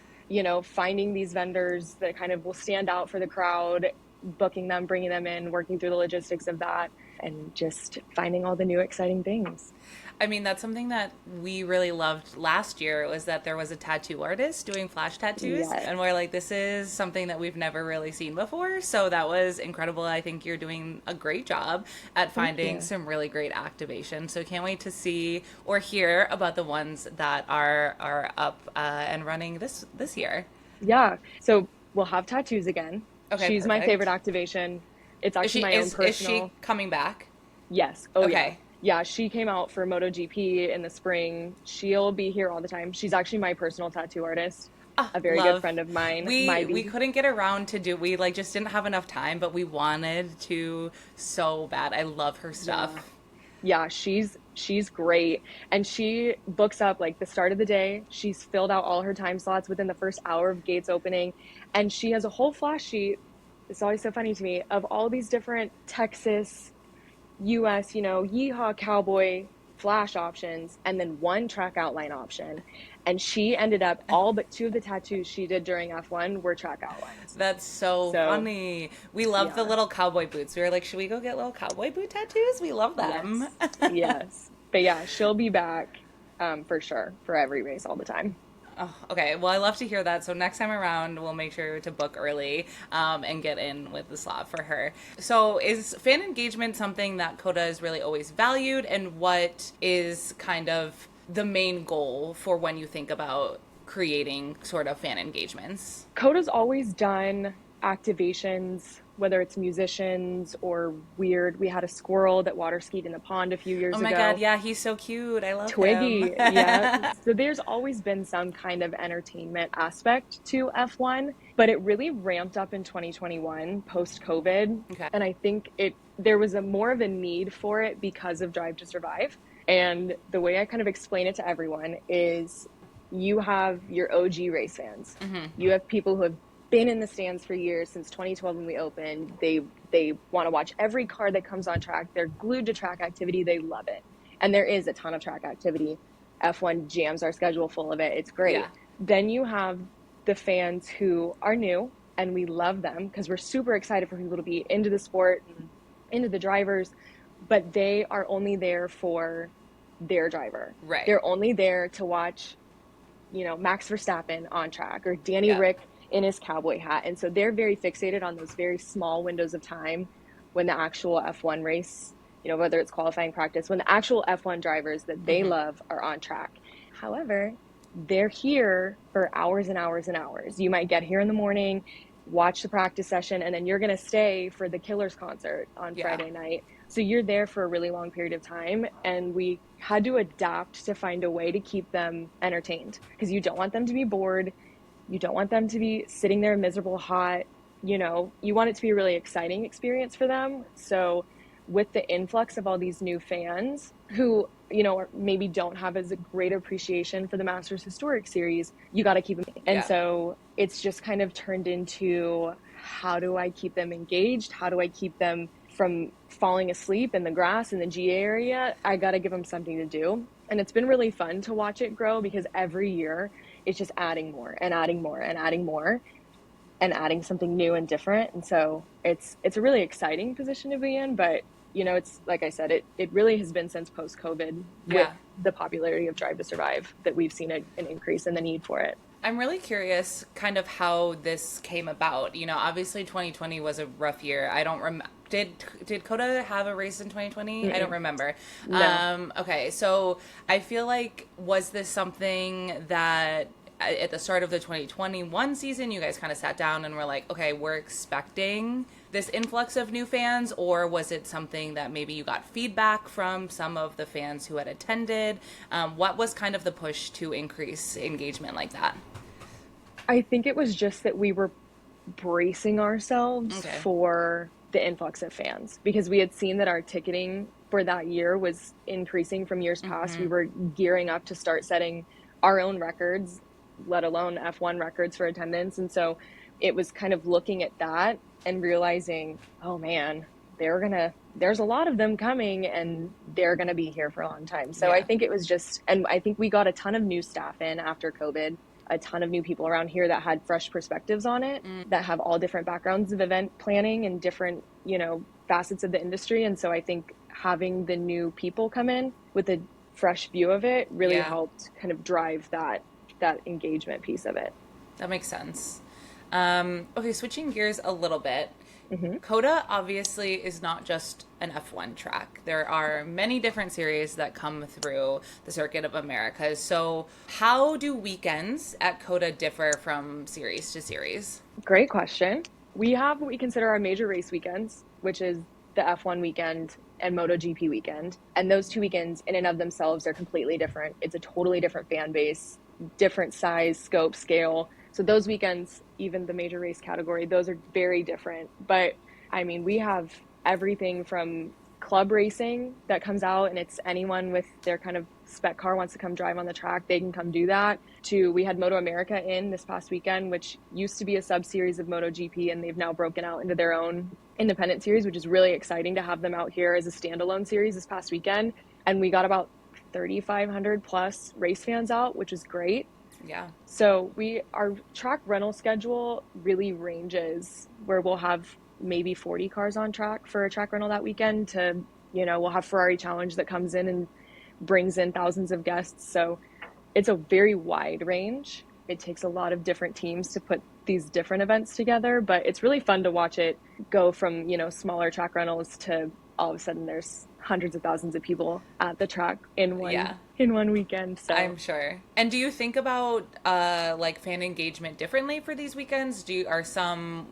finding these vendors that kind of will stand out for the crowd, booking them, bringing them in, working through the logistics of that, and just finding all the new exciting things. I mean, that's something that we really loved last year, was that there was a tattoo artist doing flash tattoos. Yes. And we're like, this is something that we've never really seen before. So that was incredible. I think you're doing a great job at finding some really great activation. So can't wait to see or hear about the ones that are up and running this year. Yeah. So we'll have tattoos again. Okay, She's perfect. my favorite activation. It's actually my own personal. Is she coming back? Yes. Oh, okay. Yeah. Yeah, she came out for MotoGP in the spring. She'll be here all the time. She's actually my personal tattoo artist. A very good friend of mine. We couldn't get around to do. We just didn't have enough time, but we wanted to so bad. I love her stuff. Yeah, she's great, and she books up like the start of the day. She's filled out all her time slots within the first hour of gates opening, and she has a whole flash sheet. It's always so funny to me of all these different Texas, US, yeehaw cowboy flash options, and then one track outline option. And she ended up, all but 2 of the tattoos she did during F1 were track outlines. That's so funny. We love the little cowboy boots. We were like, should we go get little cowboy boot tattoos? We love them. Yes. But yeah, she'll be back for sure for every race all the time. Oh, okay. Well, I love to hear that. So next time around, we'll make sure to book early and get in with the slot for her. So is fan engagement something that COTA has really always valued? And what is kind of the main goal for when you think about creating sort of fan engagements? COTA's always done activations, whether it's musicians or weird. We had a squirrel that water skied in the pond a few years ago. Oh my God, yeah, he's so cute. I love Twiggy, him. yeah. So there's always been some kind of entertainment aspect to F1, but it really ramped up in 2021 post-COVID. Okay. And I think there was more of a need for it because of Drive to Survive. And the way I kind of explain it to everyone is you have your OG race fans. Mm-hmm. You have people who have been in the stands for years, since 2012 when we opened. They want to watch every car that comes on track. They're glued to track activity. They love it. And there is a ton of track activity. F1 jams our schedule full of it. It's great. Yeah. Then you have the fans who are new, and we love them because we're super excited for people to be into the sport, and into the drivers, but they are only there for their driver. Right. They're only there to watch, Max Verstappen on track, or Danny Rick in his cowboy hat. And so they're very fixated on those very small windows of time when the actual F1 race, whether it's qualifying, practice, when the actual F1 drivers that they love are on track. However, they're here for hours and hours and hours. You might get here in the morning, watch the practice session, and then you're going to stay for the Killers concert on Friday night. So you're there for a really long period of time, and we had to adapt to find a way to keep them entertained, because you don't want them to be bored. You don't want them to be sitting there miserable, hot. You want it to be a really exciting experience for them. So with the influx of all these new fans who, maybe don't have as a great appreciation for the Masters Historic Series, you got to keep them. And so it's just kind of turned into, how do I keep them engaged? How do I keep them from falling asleep in the grass in the GA area? I got to give them something to do. And it's been really fun to watch it grow because every year it's just adding more and adding more and adding more and adding something new and different. And so it's a really exciting position to be in, but it's like I said, it really has been since post-COVID with Yeah. the popularity of Drive to Survive that we've seen an increase in the need for it. I'm really curious kind of how this came about. Obviously 2020 was a rough year. I don't remember. Did COTA have a race in 2020? I don't remember. No. Okay, so I feel like, was this something that at the start of the 2021 season, you guys kind of sat down and were like, okay, we're expecting this influx of new fans, or was it something that maybe you got feedback from some of the fans who had attended? What was kind of the push to increase engagement like that? I think it was just that we were bracing ourselves Okay. for the influx of fans because we had seen that our ticketing for that year was increasing from years past. We were gearing up to start setting our own records, let alone F1 records for attendance. And so it was kind of looking at that and realizing, oh man, there's a lot of them coming and they're going to be here for a long time. So Yeah. I think it was just, and I think we got a ton of new staff in after COVID, a ton of new people around here that had fresh perspectives on it, that have all different backgrounds of event planning and different, facets of the industry. And so I think having the new people come in with a fresh view of it really Yeah. helped kind of drive that engagement piece of it. That makes sense. Okay, switching gears a little bit. Mm-hmm. COTA obviously is not just an F1 track. There are many different series that come through the Circuit of Americas. So, how do weekends at COTA differ from series to series? Great question. We have what we consider our major race weekends, which is the F1 weekend and MotoGP weekend. And those two weekends in and of themselves are completely different. It's a totally different fan base, different size, scope, scale. So those weekends, even the major race category, those are very different. But I mean, we have everything from club racing that comes out and it's anyone with their kind of spec car wants to come drive on the track, they can come do that, to we had Moto America in this past weekend, which used to be a sub-series of MotoGP, and they've now broken out into their own independent series, which is really exciting to have them out here as a standalone series this past weekend. And we got about 3,500 plus race fans out, which is great. Yeah. So our track rental schedule really ranges where we'll have maybe 40 cars on track for a track rental that weekend to, we'll have Ferrari Challenge that comes in and brings in thousands of guests. So it's a very wide range. It takes a lot of different teams to put these different events together, but it's really fun to watch it go from, smaller track rentals to all of a sudden there's hundreds of thousands of people at the track in one weekend. So I'm sure. And do you think about like fan engagement differently for these weekends? Are some,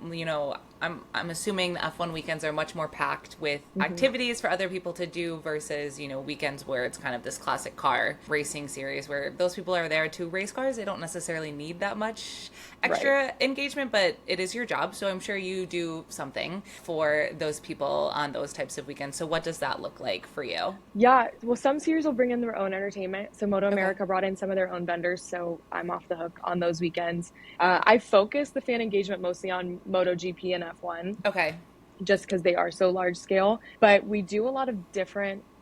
I'm assuming the F1 weekends are much more packed with activities for other people to do versus, weekends where it's kind of this classic car racing series where those people are there to race cars. They don't necessarily need that much extra engagement, but it is your job. So I'm sure you do something for those people on those types of weekends. So what does that look like for you? Yeah, well, some series will bring in their own entertainment. So Moto America brought in some of their own vendors, so I'm off the hook on those weekends. I focus the fan engagement mostly on MotoGP and F1. Okay. Just because they are so large scale. But we do a lot of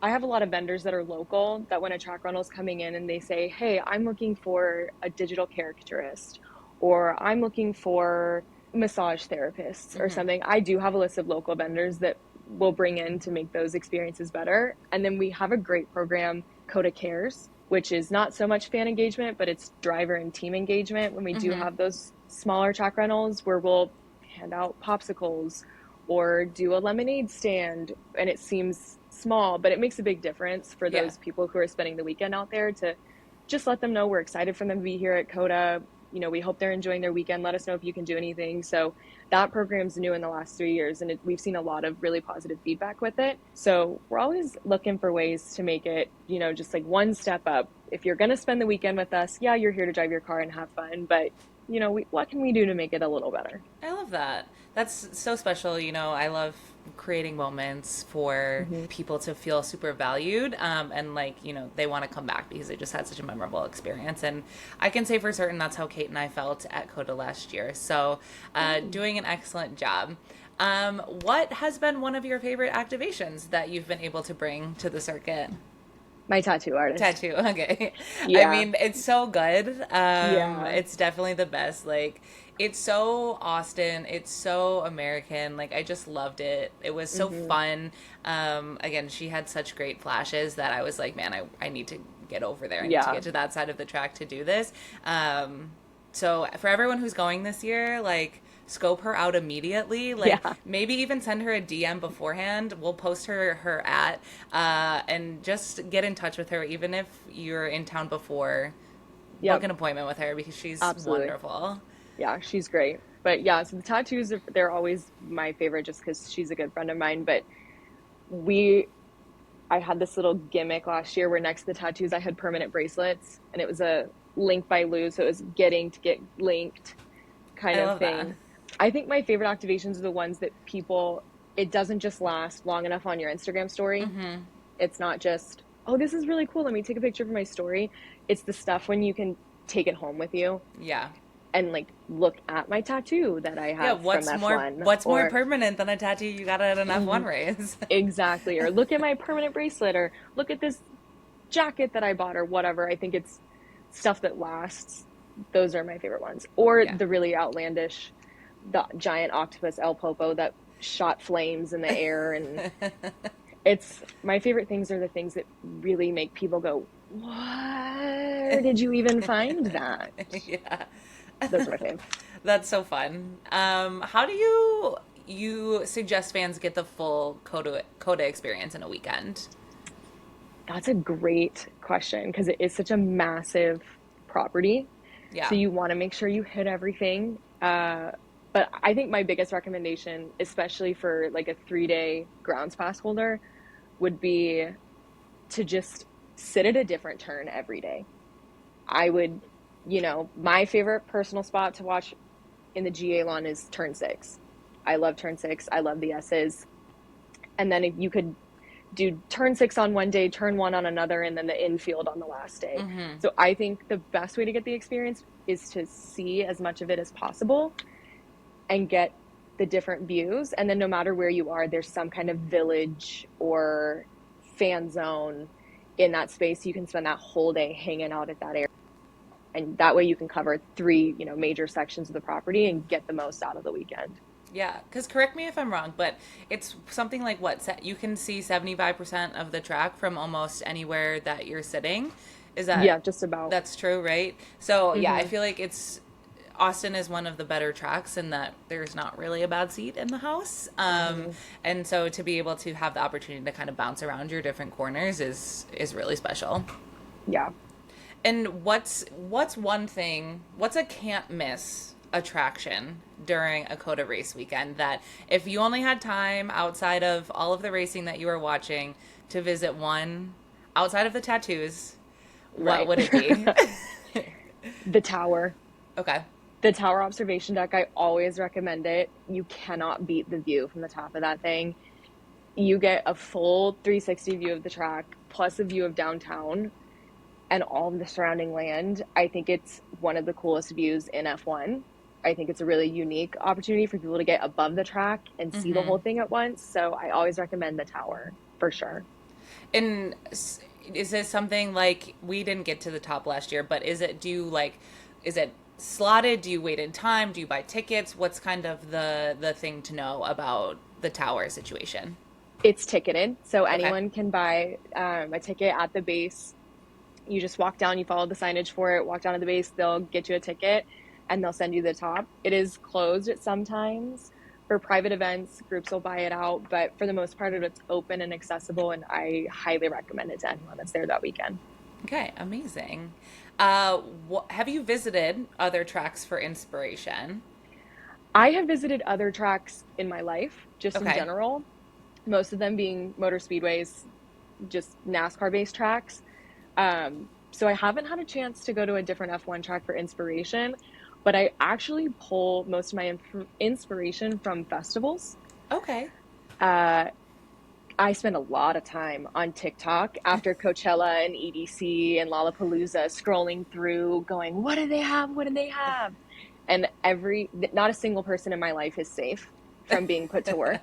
I have a lot of vendors that are local that when a track rental is coming in and they say, hey, I'm looking for a digital caricaturist, or I'm looking for massage therapists or something. I do have a list of local vendors that we'll bring in to make those experiences better. And then we have a great program, COTA Cares, which is not so much fan engagement, but it's driver and team engagement when we do have those smaller track rentals where we'll hand out popsicles or do a lemonade stand. And it seems small, but it makes a big difference for those people who are spending the weekend out there, to just let them know we're excited for them to be here at COTA. We hope they're enjoying their weekend. Let us know if you can do anything. So that program's new in the last 3 years, and we've seen a lot of really positive feedback with it. So we're always looking for ways to make it, just like one step up. If you're going to spend the weekend with us, yeah, you're here to drive your car and have fun, but what can we do to make it a little better? I love that. That's so special. I love creating moments for Hmm. people to feel super valued, and like, you know, they want to come back because they just had such a memorable experience. And I can say for certain that's how Kate and I felt at COTA last year. So doing an excellent job. What has been one of your favorite activations that you've been able to bring to the circuit? My tattoo artist. Tattoo. Okay. I Yeah. mean, it's so good. Yeah. It's definitely the best. Like, it's so Austin. It's so American. Like, I just loved it. It was so Hmm. fun. Again, she had such great flashes that I was like, man, I need to get over there. I need to Yeah. get to that side of the track to do this. So for everyone who's going this year, like, scope her out immediately. Like, Yeah. maybe even send her a DM beforehand. We'll post her at, and just get in touch with her, even if you're in town before. Book Yep. an appointment with her because she's Absolutely. wonderful. Yeah, she's great. But yeah, so the tattoos, they're always my favorite just because she's a good friend of mine. But we, I had this little gimmick last year where next to the tattoos, I had permanent bracelets and it was a link by Lou. So it was getting to get linked kind I of love that. thing. I think my favorite activations are the ones that people, it doesn't just last long enough on your Instagram story. Mm-hmm. It's not just, oh, this is really cool. Let me take a picture for my story. It's the stuff when you can take it home with you Yeah. and like look at my tattoo that I Yeah, have from F1 what's more or permanent than a tattoo you got at an F1 race? exactly, or look at my permanent bracelet or look at this jacket that I bought or whatever. I think it's stuff that lasts. Those are my favorite ones. Or Yeah. the really outlandish, the giant octopus El Popo that shot flames in the air. And it's my favorite things are the things that really make people go, where did you even find that? Yeah. Those are my fave. That's so fun. How do you suggest fans get the full Coda experience in a weekend? That's a great question because it is such a massive property. So Yeah. you want to make sure you hit everything. But I think my biggest recommendation, especially for like a 3 day grounds pass holder, would be to just sit at a different turn every day. I would, my favorite personal spot to watch in the GA lawn is turn six. I love turn six. I love the S's. And then if you could do turn six on one day, turn one on another, and then the infield on the last day. Mm-hmm. So I think the best way to get the experience is to see as much of it as possible and get the different views. And then no matter where you are, there's some kind of village or fan zone in that space. You can spend that whole day hanging out at that area. And that way you can cover three, major sections of the property and get the most out of the weekend. Yeah, because correct me if I'm wrong, but it's something like what you can see 75% of the track from almost anywhere that you're sitting. Is that Yeah, just about. that's true, right? So yeah, I Hmm. feel like it's Austin is one of the better tracks in that there's not really a bad seat in the house. Hmm. And so to be able to have the opportunity to kind of bounce around your different corners is really special. Yeah. And what's a can't miss attraction during a COTA race weekend that if you only had time outside of all of the racing that you were watching to visit one outside of the tattoos, what Right. would it be? The tower. Okay. The tower observation deck, I always recommend it. You cannot beat the view from the top of that thing. You get a full 360 view of the track, plus a view of downtown and all of the surrounding land. I think it's one of the coolest views in F1. I think it's a really unique opportunity for people to get above the track and see the Mm-hmm. whole thing at once. So I always recommend the tower for sure. And is this something like we didn't get to the top last year, but is it slotted? Do you wait in time? Do you buy tickets? What's kind of the thing to know about the tower situation? It's ticketed, so Okay. anyone can buy a ticket at the base. You just walk down, you follow the signage for it, walk down to the base, they'll get you a ticket and they'll send you the top. It is closed at some times. For private events, groups will buy it out, but for the most part, it's open and accessible, and I highly recommend it to anyone that's there that weekend. Okay, amazing. Have you visited other tracks for inspiration? I have visited other tracks in my life, just in Okay. general, most of them being motor speedways, just NASCAR-based tracks. So I haven't had a chance to go to a different F1 track for inspiration, but I actually pull most of my inspiration from festivals. Okay. Uh, I spent a lot of time on TikTok after Coachella and EDC and Lollapalooza, scrolling through, going, "What do they have? What do they have?" And not a single person in my life is safe from being put to work.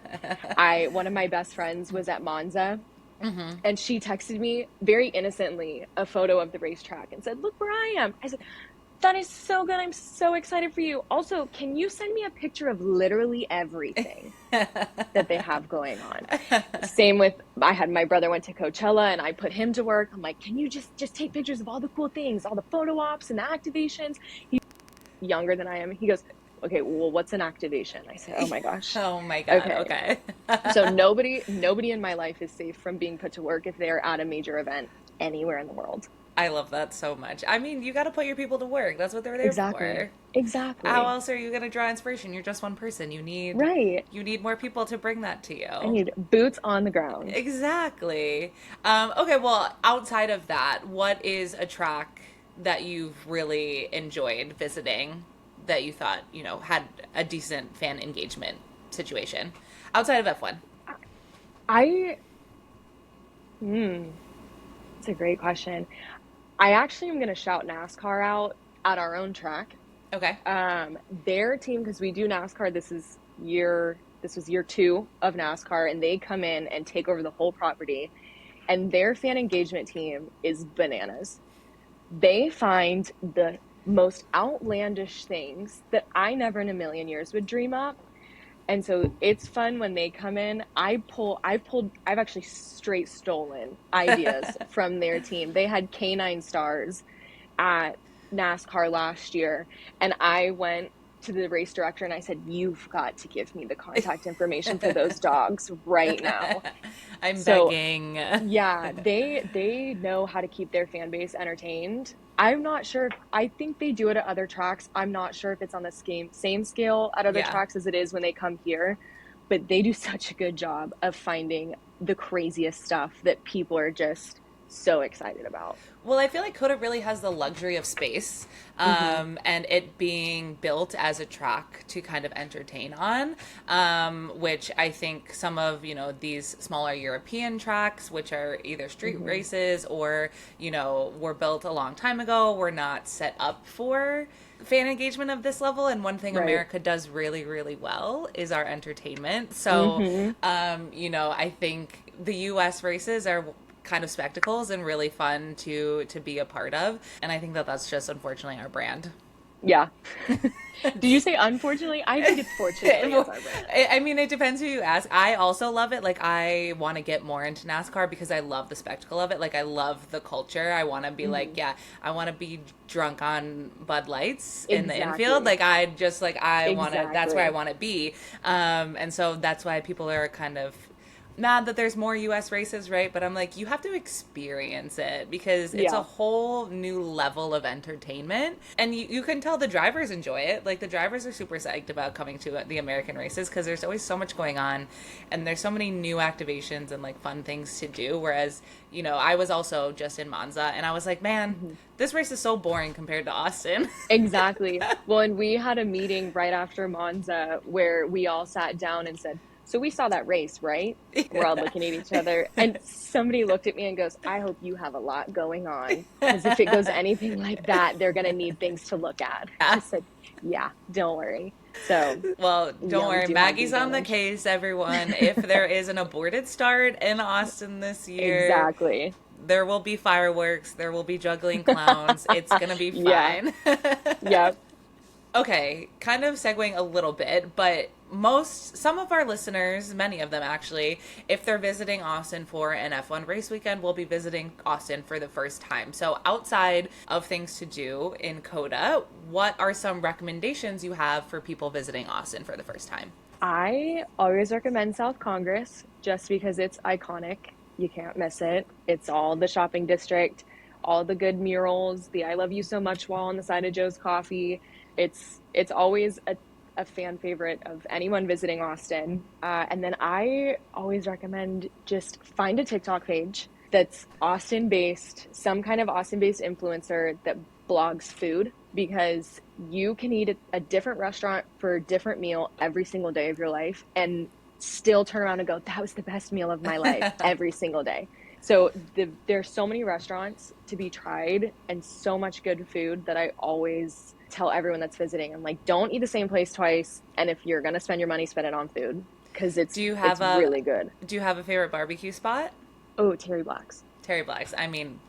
One of my best friends was at Monza, and she texted me very innocently a photo of the racetrack and said, "Look where I am." I said, "That is so good. I'm so excited for you. Also, can you send me a picture of literally everything that they have going on?" Same with, I had my brother went to Coachella and I put him to work. I'm like, "Can you just take pictures of all the cool things, all the photo ops and the activations?" He's younger than I am. He goes, "Okay, well, what's an activation?" I said, "Oh my gosh." Oh my God. Okay. Okay. So nobody in my life is safe from being put to work if they're at a major event anywhere in the world. I love that so much. I mean, you got to put your people to work. That's what they're there Exactly. for. How Exactly. else are you going to draw inspiration? You're just one person. Right. You need more people to bring that to I you. need boots on the ground. Exactly. Okay, well, outside of that, what is a track that you've really enjoyed visiting that you thought, had a decent fan engagement situation outside of F1? I, hmm, It's a great question. I actually am going to shout NASCAR out at our own track. Okay. Their team, because we do NASCAR, this was year two of NASCAR, and they come in and take over the whole property. And their fan engagement team is bananas. They find the most outlandish things that I never in a million years would dream up. And so it's fun when they come in. I've actually straight stolen ideas from their team. They had canine stars at NASCAR last year, and I went to the race director and I said, "You've got to give me the contact information for those dogs right now." I'm So begging. yeah, they know how to keep their fan base entertained. I'm not sure I think they do it at other tracks. I'm not sure if it's on the same scale at other Yeah. tracks as it is when they come here, but they do such a good job of finding the craziest stuff that people are just so excited about. Well, I feel like COTA really has the luxury of space, Mhm. and it being built as a track to kind of entertain on, which I think some of, these smaller European tracks, which are either street Mhm. races or, were built a long time ago, were not set up for fan engagement of this level. And one thing Right. America does really, really well is our entertainment. So, Mhm. I think the US races are kind of spectacles and really fun to be a part of, and I think that that's just unfortunately our brand. Yeah. Did you say unfortunately? I think it's fortunately it's Well, our brand. I mean, it depends who you ask. I also love it. Like, I want to get more into NASCAR because I love the spectacle of it. Like, I love the culture. I want to be like, Mhm. yeah, I want to be drunk on Bud Lights in the infield. Exactly. Like, I want to, that's where I Exactly. want to be. And so that's why people are kind of mad that there's more US races, right? But I'm like, you have to experience it because it's a Yeah. whole new level of entertainment. And you can tell the drivers enjoy it. Like, the drivers are super psyched about coming to the American races because there's always so much going on and there's so many new activations and like fun things to do. Whereas, I was also just in Monza and I was like, man, Mhm. this race is so boring compared to Austin. Exactly. Well, and we had a meeting right after Monza where we all sat down and said, "So we saw that race, right?" We're all looking at each other, and somebody looked at me and goes, "I hope you have a lot going on, because if it goes anything like that, they're going to need things to look at." I said, "Yeah, don't worry." So, Well, don't yeah, we worry. do have the Maggie's on the advantage. case, everyone. If there is an aborted start in Austin this year, Exactly. there will be fireworks, there will be juggling clowns. It's going to be Yeah. fine. Yep. Okay, kind of segueing a little bit, but some of our listeners, many of them actually, if they're visiting Austin for an F1 race weekend, will be visiting Austin for the first time. So, outside of things to do in COTA, what are some recommendations you have for people visiting Austin for the first time? I always recommend South Congress just because it's iconic. You can't miss it. It's all the shopping district, all the good murals, the "I love you so much" wall on the side of Joe's Coffee. It's always a fan favorite of anyone visiting Austin. And then I always recommend just find a TikTok page that's Austin based, some kind of Austin based influencer that blogs food, because you can eat at a different restaurant for a different meal every single day of your life, and still turn around and go, that was the best meal of my life every single day. So there's so many restaurants to be tried and so much good food that I always tell everyone that's visiting. I'm like, don't eat the same place twice. And if you're going to spend your money, spend it on food because it's really good. Do you have a favorite barbecue spot? Oh, Terry Black's. Terry Black's. I mean,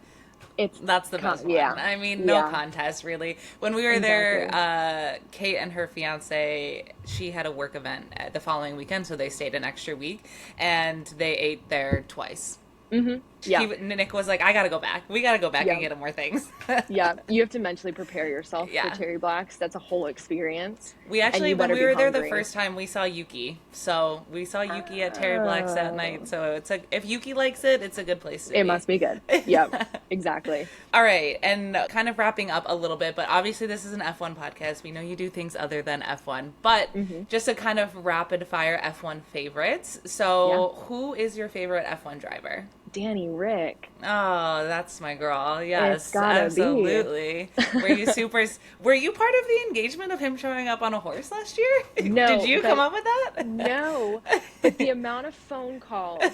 it's that's the best one. Yeah. I mean, no contest, really. When we were there, Kate and her fiance, she had a work event the following weekend, so they stayed an extra week, and they ate there twice. Mm-hmm. Yeah. Nick was like, I gotta go back. We gotta go back and get him more things. Yeah. You have to mentally prepare yourself for Terry Black's. That's a whole experience. We actually, when we were there the first time, we saw Yuki. So we saw Yuki at Terry Black's that night. So it's like, if Yuki likes it, it's a good place to be. It must be good. Yep. Exactly. All right. And kind of wrapping up a little bit, but obviously this is an F1 podcast. We know you do things other than F1, but just a kind of rapid fire F1 favorites. So who is your favorite F1 driver? Danny Rick. Oh, that's my girl. Yes, it's gotta absolutely. Were you part of the engagement of him showing up on a horse last year? No. Did you come up with that? No. But the amount of phone calls,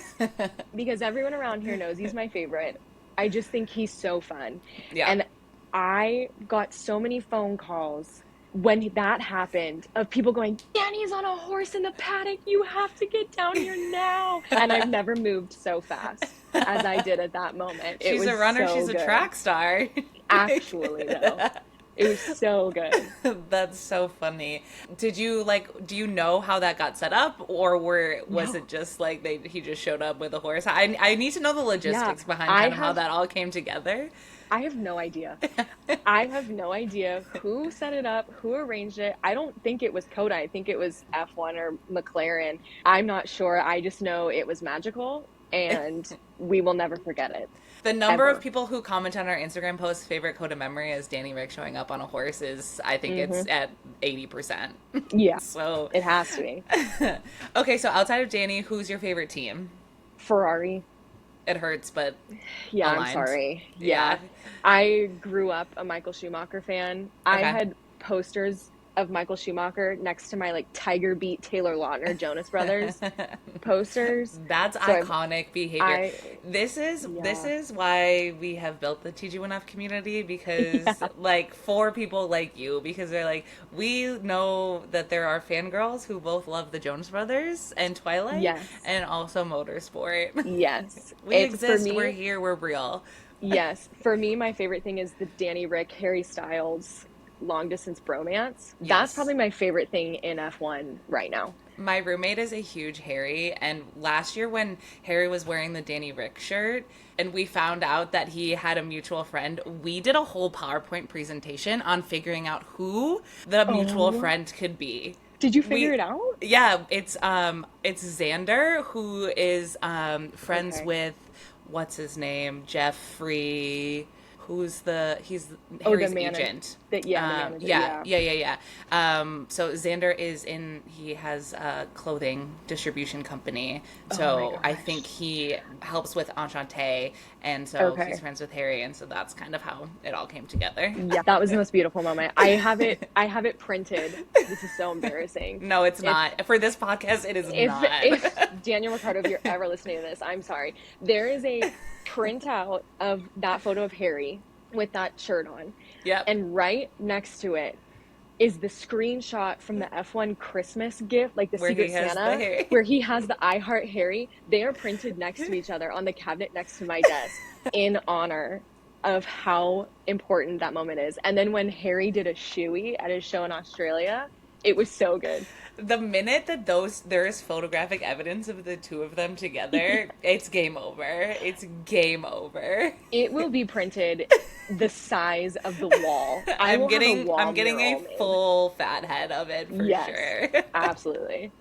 because everyone around here knows he's my favorite. I just think he's so fun. Yeah. And I got so many phone calls when that happened of people going, Danny's on a horse in the paddock. You have to get down here now. And I've never moved so fast as I did at that moment. She's a runner. She's a track star. Actually, though. It was so good. That's so funny. Do you know how that got set up, or was it just like he just showed up with a horse? I need to know the logistics behind how that all came together. I have no idea. I have no idea who set it up, who arranged it. I don't think it was COTA. I think it was F1 or McLaren. I'm not sure. I just know it was magical, and we will never forget it. The number of people who comment on our Instagram post favorite COTA memory as Danny Rick showing up on a horse is, I think it's at 80%. Yeah. So it has to be. Okay, so outside of Danny, who's your favorite team? Ferrari. It hurts, but yeah, aligned. I'm sorry. Yeah. I grew up a Michael Schumacher fan. Okay. I had posters of Michael Schumacher next to my like Tiger Beat Taylor Lautner Jonas Brothers posters. That's iconic behavior. This is why we have built the TG1F community, because like for people like you, because they're like, we know that there are fangirls who both love the Jonas Brothers and Twilight and also motorsport. Yes. We exist, we're here, we're real. Yes. For me, my favorite thing is the Danny Rick, Harry Styles long distance bromance. That's probably my favorite thing in F1 right now. My roommate is a huge Harry, and last year when Harry was wearing the Danny Rick shirt and we found out that he had a mutual friend, we did a whole PowerPoint presentation on figuring out who the mutual friend could be. Did you figure it out? Yeah, it's Xander, who is friends with what's his name? Jeffrey. He's Harry's agent. The manager. So Xander he has a clothing distribution company. So I think he helps with Enchanté, and so he's friends with Harry, and so that's kind of how it all came together. Yeah, that was the most beautiful moment. I have it printed. This is so embarrassing. No, it's not. For this podcast, it is not. If Daniel Ricciardo, if you're ever listening to this, I'm sorry. There is a printout of that photo of Harry with that shirt on. Yep. And right next to it is the screenshot from the F1 Christmas gift, like the Secret Santa, where he has the I Heart Harry. They are printed next to each other on the cabinet next to my desk in honor of how important that moment is. And then when Harry did a shoey at his show in Australia, it was so good. The minute that there is photographic evidence of the two of them together, it's game over. It's game over. It will be printed the size of the wall. I'm getting a full fat head of it for sure. Absolutely.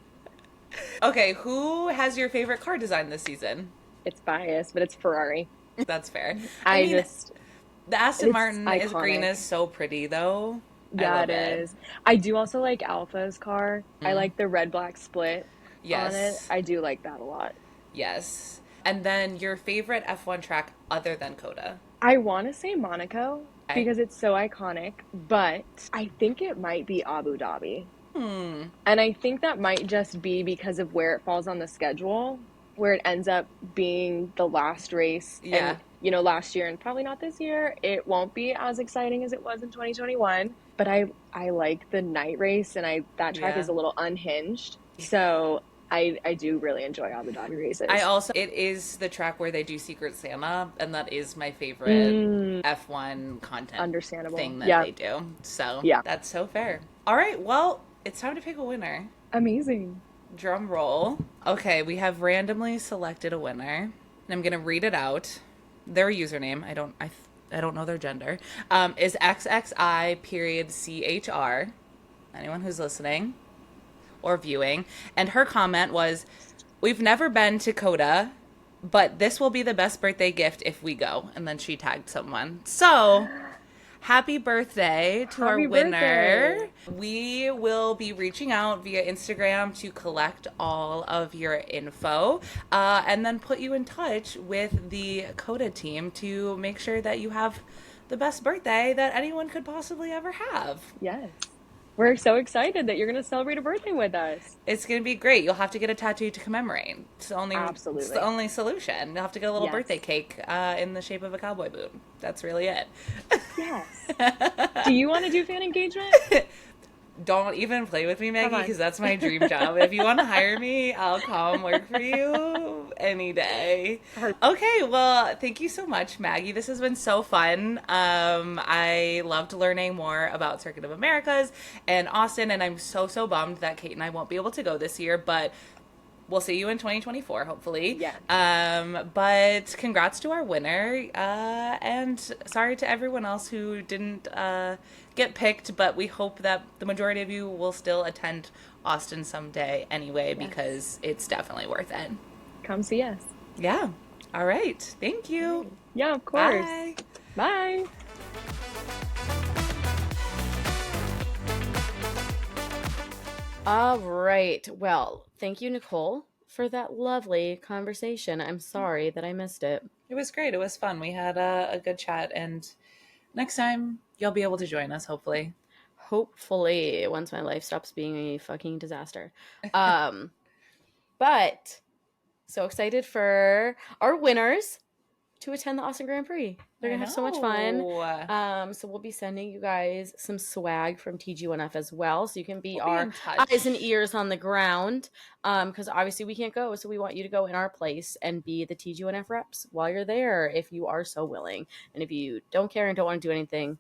Okay, who has your favorite car design this season? It's biased, but it's Ferrari. That's fair. The Aston Martin is green is so pretty though. Yeah, it is. I do also like Alpha's car. I like the red-black split on it. I do like that a lot. Yes. And then your favorite F1 track other than COTA? I want to say Monaco because it's so iconic, but I think it might be Abu Dhabi. And I think that might just be because of where it falls on the schedule, where it ends up being the last race. Yeah. And, you know, last year and probably not this year, it won't be as exciting as it was in 2021. But I like the night race, and that track is Yeah. a little unhinged. So I do really enjoy Abu Dhabi I races. also, it is the track where they do Secret Santa, and that is my favorite Mm, F1 content understandable. thing that Yeah. they do. So Yeah. that's so fair. All right, well, it's time to pick a winner. Amazing. Drum roll. Okay, we have randomly selected a winner, and I'm gonna read it out. Their username, I don't know their gender, is XXI period CHR. Anyone who's listening or viewing. And her comment was, "We've never been to COTA, but this will be the best birthday gift if we go." And then she tagged someone. So, happy birthday to our Happy winner. birthday. We will be reaching out via Instagram to collect all of your info and then put you in touch with the COTA team to make sure that you have the best birthday that anyone could possibly ever have. Yes. We're so excited that you're going to celebrate a birthday with us. It's gonna be great. You'll have to get a tattoo to commemorate. It's the Absolutely. only solution. You'll have to get a little Yes. birthday cake in the shape of a cowboy boot. That's really it. Yes. Do you want to do fan engagement? Don't even play with me, Come Maggie, on. because that's my dream job. If you want to hire me, I'll come work for you any day. Okay, well, thank you so much, Maggie. This has been so fun. I loved learning more about Circuit of Americas and Austin, and I'm so bummed that Kate and I won't be able to go this year, but we'll see you in 2024, hopefully. Yeah. But congrats to our winner, and sorry to everyone else who didn't get picked, but we hope that the majority of you will still attend Austin someday anyway, Yes. because it's definitely worth it. Come see us. Yeah. All right. Thank you. Yeah, of course. Bye. Bye. All right. Well, thank you, Nicole, for that lovely conversation. I'm sorry that I missed it. It was great. It was fun. We had a good chat, and next time you'll be able to join us, hopefully. Hopefully, once my life stops being a fucking disaster. But so excited for our winners to attend the Austin Grand Prix. They're gonna have so much fun. So we'll be sending you guys some swag from TG1F as well, so you can be We'll our in touch. eyes and ears on the ground. Because obviously we can't go, so we want you to go in our place and be the TG1F reps while you're there, if you are so willing. And if you don't care and don't want to do anything,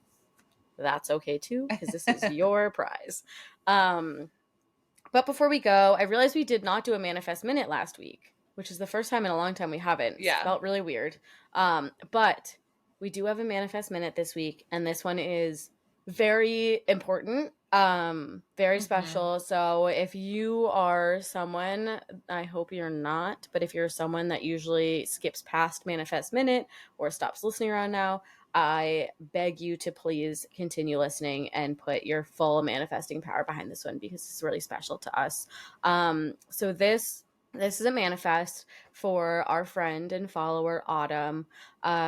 that's okay too, because this is your prize. But before we go, I realized we did not do a Manifest Minute last week, which is the first time in a long time we haven't. Yeah. It felt really weird. But we do have a Manifest Minute this week, and this one is very important, very special. So if you are someone, I hope you're not, but if you're someone that usually skips past Manifest Minute or stops listening around now, I beg you to please continue listening and put your full manifesting power behind this one, because it's really special to us. So this is a manifest for our friend and follower Autumn.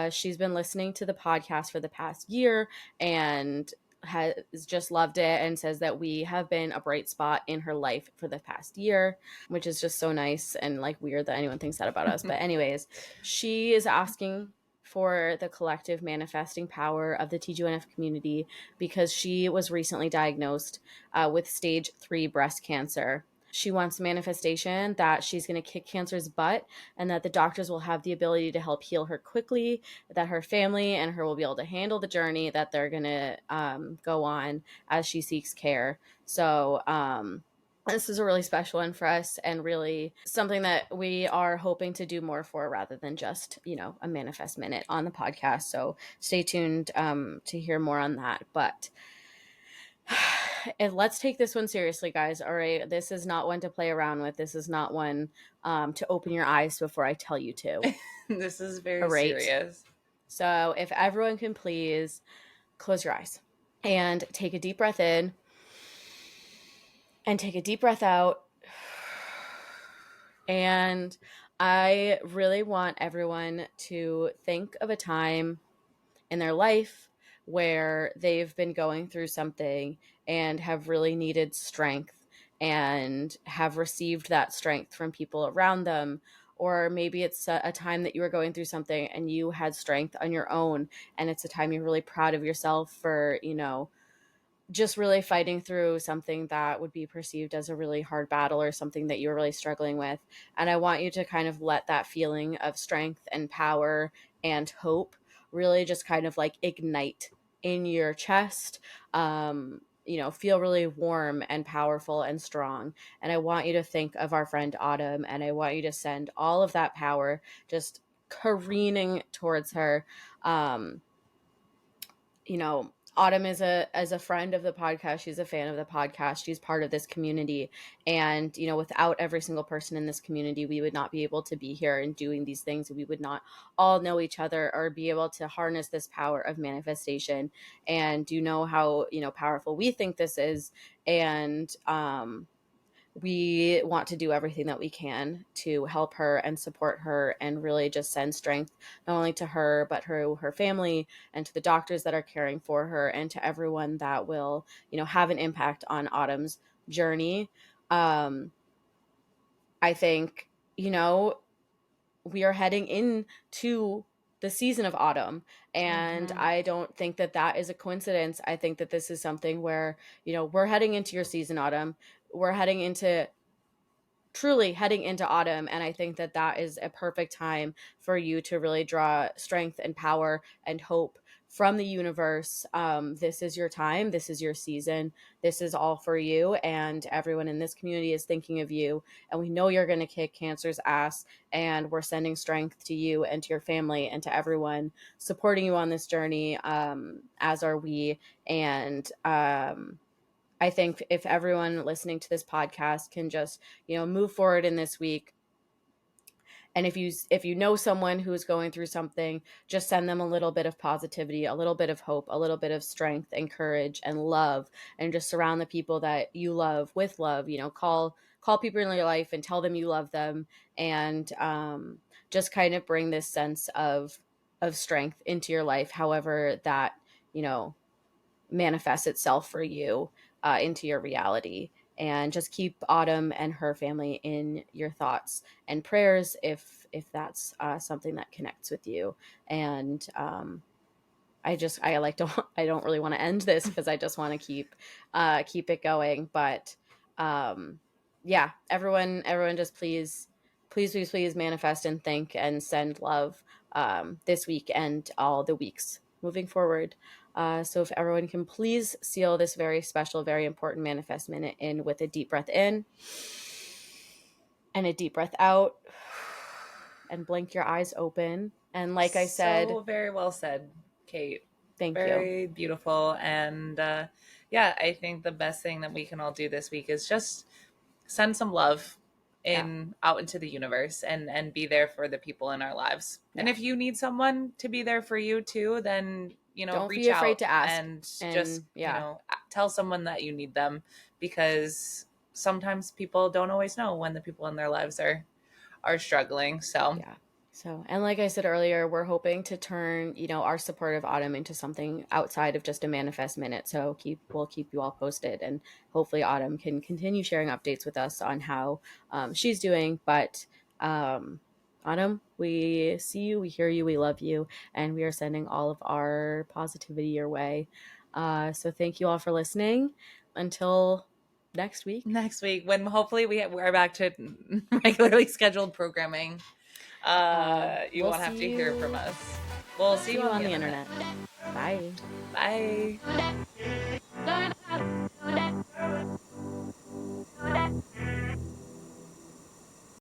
She's been listening to the podcast for the past year and has just loved it, and says that we have been a bright spot in her life for the past year, which is just so nice and like weird that anyone thinks that about us. But anyways, she is asking for the collective manifesting power of the TGNF community, because she was recently diagnosed with stage 3 breast cancer. She wants manifestation that she's going to kick cancer's butt, and that the doctors will have the ability to help heal her quickly, that her family and her will be able to handle the journey that they're going to go on as she seeks care. So this is a really special one for us, and really something that we are hoping to do more for, rather than just, a Manifest Minute on the podcast. So stay tuned to hear more on that. But and let's take this one seriously, guys. All right. This is not one to play around with. This is not one to open your eyes before I tell you to. This is very serious. So if everyone can please close your eyes and take a deep breath in and take a deep breath out. And I really want everyone to think of a time in their life where they've been going through something and have really needed strength and have received that strength from people around them. Or maybe it's a time that you were going through something and you had strength on your own, and it's a time you're really proud of yourself for, just really fighting through something that would be perceived as a really hard battle or something that you're really struggling with. And I want you to kind of let that feeling of strength and power and hope really just kind of like ignite in your chest. Feel really warm and powerful and strong. And I want you to think of our friend Autumn, and I want you to send all of that power just careening towards her. um, Autumn is a friend of the podcast. She's a fan of the podcast. She's part of this community. And, without every single person in this community, we would not be able to be here and doing these things. We would not all know each other or be able to harness this power of manifestation. And you know how, powerful we think this is. And we want to do everything that we can to help her and support her and really just send strength not only to her but her family, and to the doctors that are caring for her, and to everyone that will have an impact on Autumn's journey. I think we are heading into the season of autumn, and I don't think that is a coincidence. I think that this is something where we're heading into your season, Autumn. We're truly heading into autumn, and I think that is a perfect time for you to really draw strength and power and hope from the universe. This is your time, this is your season, this is all for you, and everyone in this community is thinking of you, and we know you're going to kick cancer's ass, and we're sending strength to you and to your family and to everyone supporting you on this journey, as are we. And I think if everyone listening to this podcast can just, move forward in this week, and if you know someone who is going through something, just send them a little bit of positivity, a little bit of hope, a little bit of strength and courage and love, and just surround the people that you love with love. Call people in your life and tell them you love them, and just kind of bring this sense of strength into your life, however that manifests itself for you into your reality. And just keep Autumn and her family in your thoughts and prayers if that's something that connects with you. And I don't really want to end this because I just want to keep it going. But yeah, everyone just please manifest and think and send love this week and all the weeks moving forward. So if everyone can please seal this very special, very important manifest minute in with a deep breath in and a deep breath out, and blink your eyes open. And like I said, so very well said, Kate. Thank you. Very beautiful. And yeah, I think the best thing that we can all do this week is just send some love out into the universe and be there for the people in our lives. Yeah. And if you need someone to be there for you too, then don't reach be afraid out to ask and just tell someone that you need them, because sometimes people don't always know when the people in their lives are struggling. So yeah. And like I said earlier, we're hoping to turn, our supportive Autumn into something outside of just a manifest minute. So we'll keep you all posted, and hopefully Autumn can continue sharing updates with us on how she's doing. But Autumn, we see you, we hear you, we love you, and we are sending all of our positivity your way. So thank you all for listening. Until next week, when hopefully we're back to regularly scheduled programming. You won't have to hear from us. We'll see you on the internet. Bye. Bye.